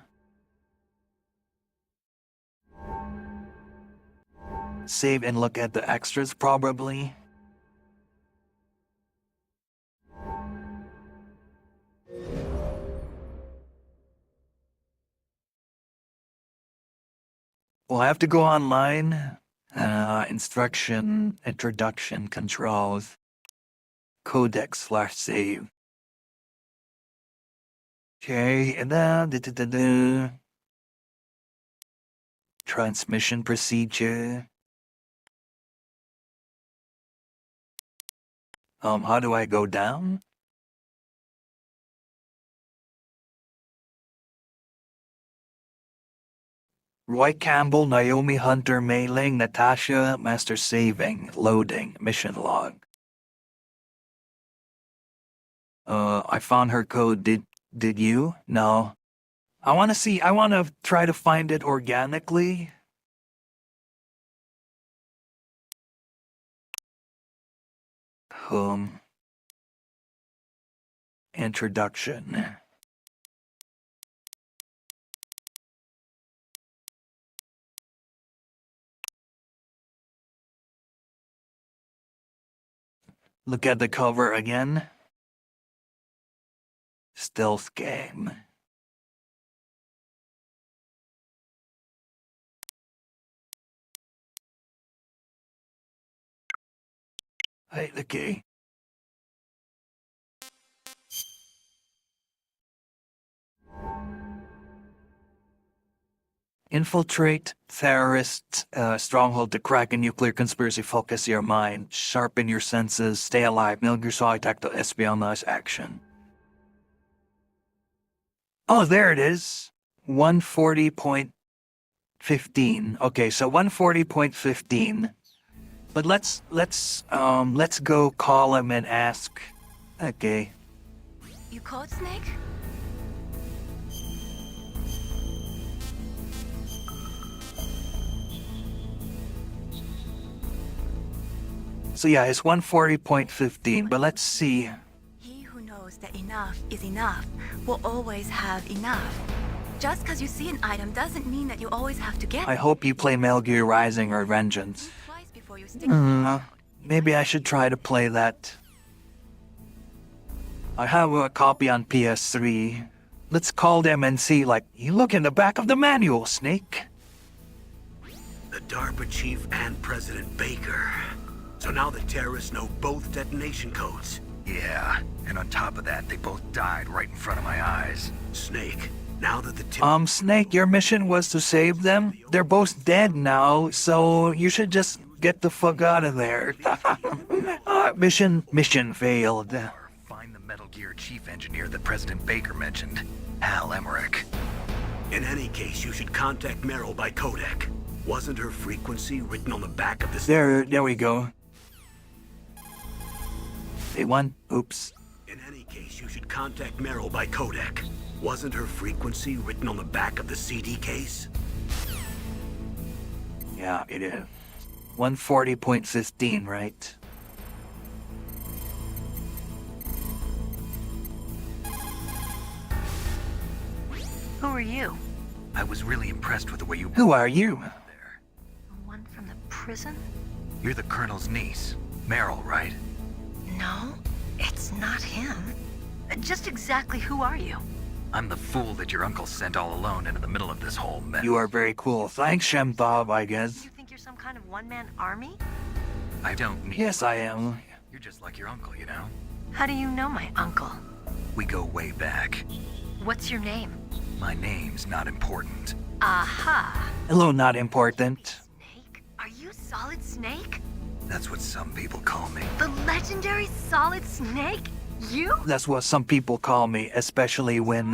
Save and look at the extras, probably. Well, I have to go online. Instruction, introduction, controls. codec/save. Okay, and then transmission procedure. How do I go down? Roy Campbell, Naomi Hunter, Mei Ling, Natasha, master saving, loading, mission log. I found her code. Did you? No. I want to try to find it organically. Introduction. Look at the cover again. Stealth game. Hey, okay. Infiltrate terrorists, stronghold to crack a nuclear conspiracy, focus your mind, sharpen your senses, stay alive, Metal Gear Solid Tactical Espionage action. Oh, there it is. 140.15. Okay, so 140.15. But let's go call him and ask. Okay. You called Snake? So yeah, it's 140.15, but let's see. He who knows that enough is enough will always have enough. Just because you see an item doesn't mean that you always have to get it. I hope you play Metal Gear Rising or Vengeance. Twice before you stick it. Maybe I should try to play that. I have a copy on PS3. Let's call them and see, like, you look in the back of the manual, Snake. The DARPA chief and President Baker. So now the terrorists know both detonation codes. Yeah, and on top of that, they both died right in front of my eyes. Snake, now that the Snake, your mission was to save them? They're both dead now, so you should just get the fuck out of there. Mission failed. Find the Metal Gear chief engineer that President Baker mentioned, Hal Emmerich. In any case, you should contact Meryl by codec. Wasn't her frequency written on the back of this? There we go. They won. Oops. In any case, you should contact Meryl by codec. Wasn't her frequency written on the back of the CD case? Yeah, it is. 140.15, right? Who are you? I was really impressed with the way you... Who are you? There. The one from the prison? You're the Colonel's niece, Meryl, right? No, it's not him. Just exactly who are you? I'm the fool that your uncle sent all alone into the middle of this whole mess. You are very cool. Thanks, Shembob, I guess. You think you're some kind of one-man army? I don't need... Yes, I am. You're just like your uncle, you know? How do you know my uncle? We go way back. What's your name? My name's not important. Aha. Hello, not important. Snake? Are you Solid Snake? That's what some people call me. The legendary Solid Snake? You? That's what some people call me, especially when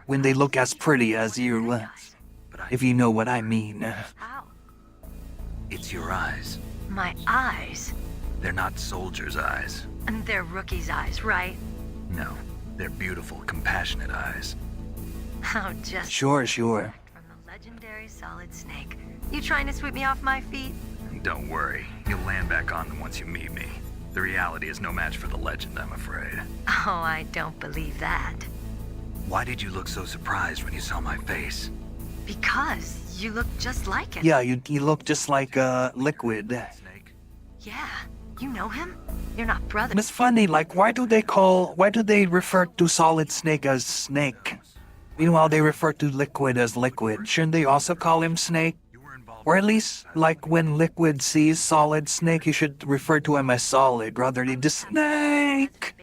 they look as pretty as you. If you know what I mean. How? It's your eyes. My eyes? They're not soldiers' eyes. And they're rookie's eyes, right? No, they're beautiful, compassionate eyes. How just... Sure. From the legendary Solid Snake. You trying to sweep me off my feet? Don't worry, you'll land back on them once you meet me. The reality is no match for the legend, I'm afraid. Oh, I don't believe that. Why did you look so surprised when you saw my face? Because you look just like him. Yeah, you look just like Liquid. Snake? Yeah, you know him? You're not brothers. It's funny, like, why do they refer to Solid Snake as Snake? Meanwhile, they refer to Liquid as Liquid. Shouldn't they also call him Snake? Or at least, like when Liquid sees Solid Snake, you should refer to him as Solid rather than the Snake.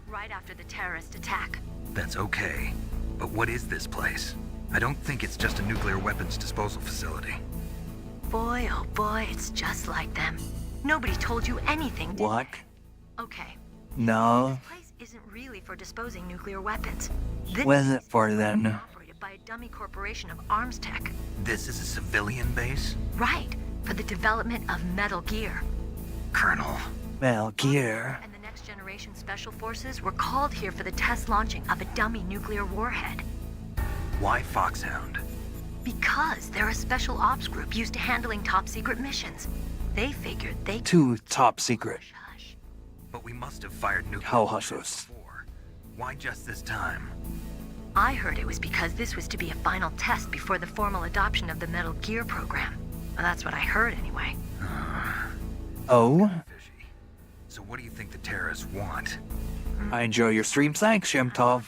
Right after the terrorist attack. That's okay. But what is this place? I don't think it's just a nuclear weapons disposal facility. Boy, oh boy, it's just like them. Nobody told you anything, did What? they? Okay, No. this place isn't really for disposing nuclear weapons. This What is it for then? operated by a dummy corporation of arms tech. This is a civilian base? Right, for the development of Metal Gear. Colonel. Metal Gear. And the next generation special forces were called here for the test launching of a dummy nuclear warhead. Why Foxhound? Because they're a special ops group used to handling top secret missions. They figured they Too top secret. But we must have fired nuclear How warheads hushes. before. Why just this time? I heard it was because this was to be a final test before the formal adoption of the Metal Gear program. Well, that's what I heard anyway. Oh? So what do you think the terrorists want? I enjoy your stream. Thanks, Shemtov.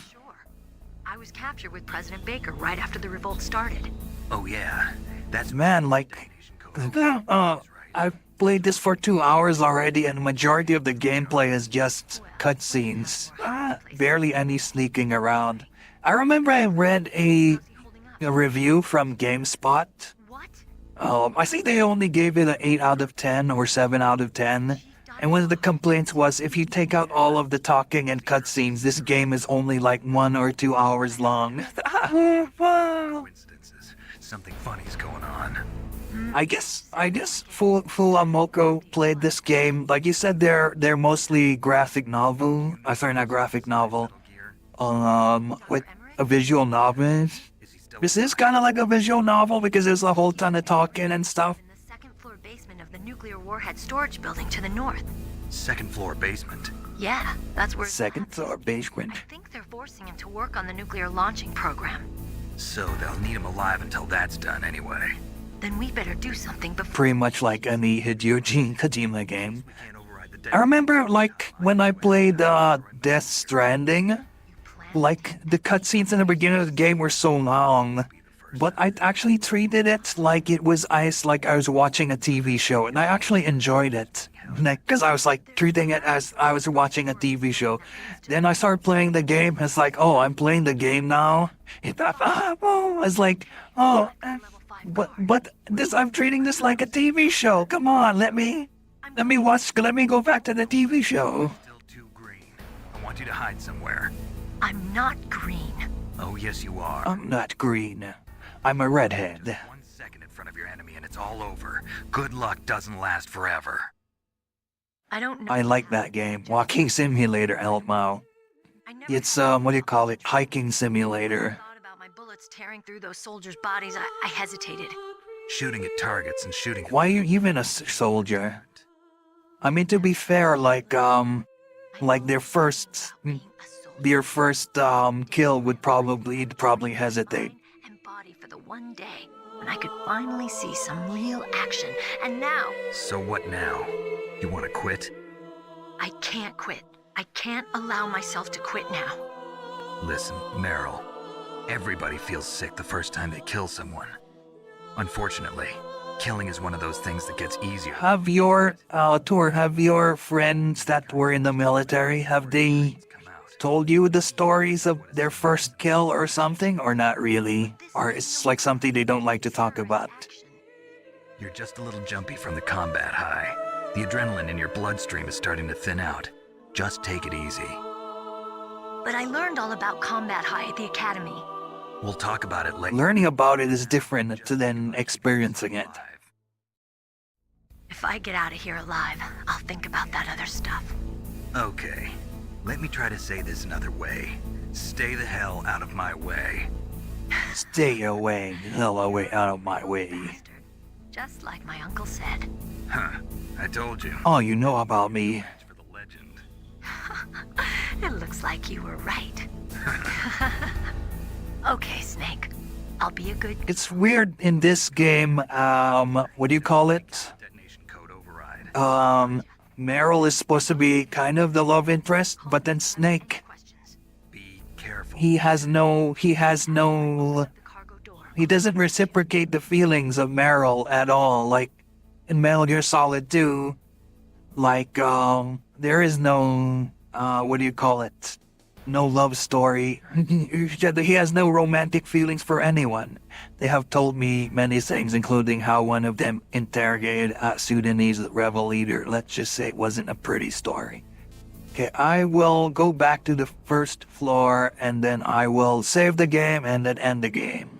I was captured with President Baker right after the revolt started. Oh yeah, that's Man, like, I've played this for 2 hours already, and the majority of the gameplay is just cutscenes. Barely any sneaking around. I remember I read a review from GameSpot. I think they only gave it an 8 out of 10 or 7 out of 10. And one of the complaints was if you take out all of the talking and cutscenes, this game is only like 1 or 2 hours long. coincidences. Something funny's going on. I guess Full Amoko played this game. Like you said, they're mostly graphic novel. Sorry, not graphic novel. With a visual novel. This is kind of like a visual novel because there's a whole ton of talking and stuff. Floor basement of the nuclear warhead storage building to the north. Second floor basement. Yeah, that's where. Second floor basement. I think they're forcing him to work on the nuclear launching program. So they'll need him alive until that's done anyway. Then we better do something before. Pretty much like any Hideo Kojima game. I remember, like, when I played Death Stranding, like, the cutscenes in the beginning of the game were so long, but I actually treated it like it was like I was watching a TV show, and I actually enjoyed it. Because I was, like, treating it as I was watching a TV show. Then I started playing the game, it's like, oh, I'm playing the game now? It's like, oh, but this, I'm treating this like a TV show. Come on, let me go back to the TV show. Still too green. I want you to hide somewhere. I'm not green. Oh, yes, you are. I'm not green. I'm a redhead. 1 second in front of your enemy and it's all over. Good luck doesn't last forever. I don't know. I like that game. Walking Simulator, Elmo. It's, what do you call it? Hiking Simulator. About my bullets tearing through those soldiers' bodies, I hesitated. Shooting at targets and shooting at... Why are you even a soldier? I mean, to be fair, like their first kill would probably hesitate. Embody for the one day when I could finally see some real action. And now... So what now? You want to quit? I can't quit. I can't allow myself to quit now. Listen, Meryl. Everybody feels sick the first time they kill someone. Unfortunately, killing is one of those things that gets easier. Have your friends that were in the military, have they told you the stories of their first kill or something, or not really? Or it's like something they don't like to talk about? You're just a little jumpy from the combat high. The adrenaline in your bloodstream is starting to thin out. Just take it easy. But I learned all about combat high at the academy. We'll talk about it later. Learning about it is different than experiencing it. If I get out of here alive, I'll think about that other stuff. Okay. Let me try to say this another way. Stay the hell out of my way. Stay away, hell away, out of my way. Just like my uncle said. Huh. I told you. All you know about me. For the legend. It looks like you were right. Okay, Snake. I'll be a good... It's weird in this game, what do you call it? Detonation code override. Meryl is supposed to be kind of the love interest, but then Snake, Be careful. he has no, he doesn't reciprocate the feelings of Meryl at all. Like in Metal Gear Solid 2, like there is no what do you call it? No love story. He has no romantic feelings for anyone. They have told me many things, including how one of them interrogated a Sudanese rebel leader. Let's just say it wasn't a pretty story. Okay, I will go back to the first floor and then I will save the game and then end the game.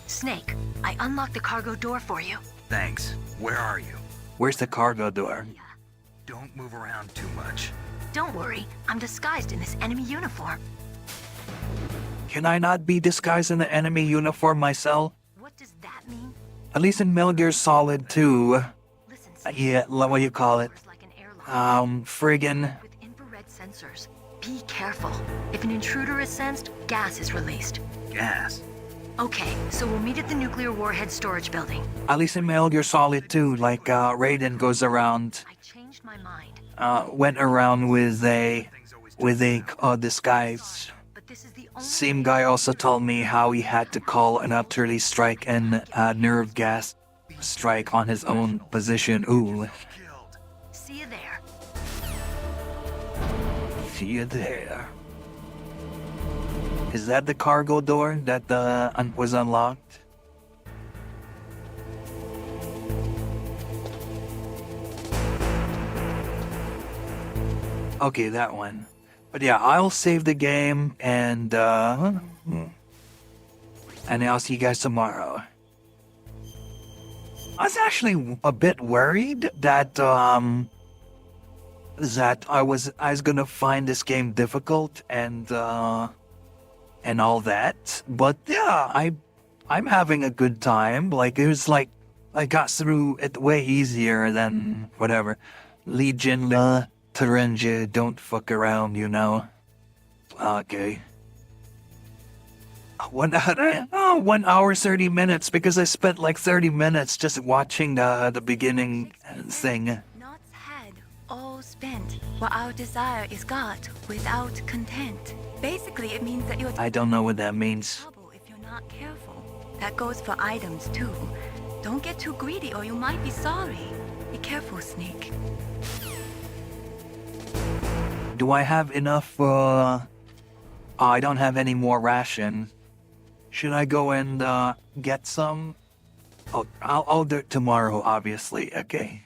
Snake, I unlocked the cargo door for you. Thanks. Where are you? Where's the cargo door? Don't move around too much. Don't worry, I'm disguised in this enemy uniform. Can I not be disguised in the enemy uniform myself? What does that mean? At least in Metal Gear Solid 2. Yeah, what do you call it? Friggin'. With infrared sensors. Be careful. If an intruder is sensed, gas is released. Gas? Okay, so we'll meet at the nuclear warhead storage building. At least in Metal Gear Solid 2, like Raiden goes around. I changed my mind. Went around with a disguise. Same guy also told me how he had to call an artillery strike and a nerve gas strike on his own position. Ooh. See you there. See you there. Is that the cargo door that was unlocked? Okay, that one. But yeah, I'll save the game and I'll see you guys tomorrow. I was actually a bit worried that I was gonna find this game difficult and all that. But yeah, I'm having a good time. Like it was like I got through it way easier than whatever. Legion Turinja, don't fuck around, you know. Okay. 1 hour 30 minutes because I spent like 30 minutes just watching the beginning thing. Not's head all spent, while our desire is got without content. Basically, it means that you're I don't know what that means. trouble if you're not careful. That goes for items too. Don't get too greedy or you might be sorry. Be careful, Snake. Do I have enough, I don't have any more ration. Should I go and, get some? Oh, I'll do it tomorrow, obviously, okay.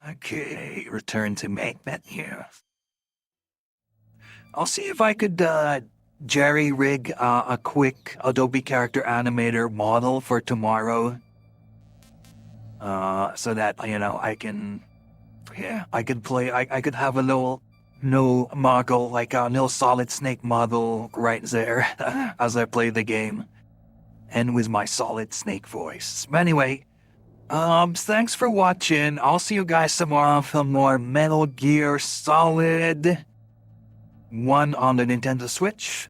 Okay, return to main menu. I'll see if I could, jerry-rig, a quick Adobe Character Animator model for tomorrow. So that, you know, I can play, I could have a little model, like a little Solid Snake model right there as I play the game. And with my Solid Snake voice. But anyway, thanks for watching. I'll see you guys tomorrow for more Metal Gear Solid 1 on the Nintendo Switch.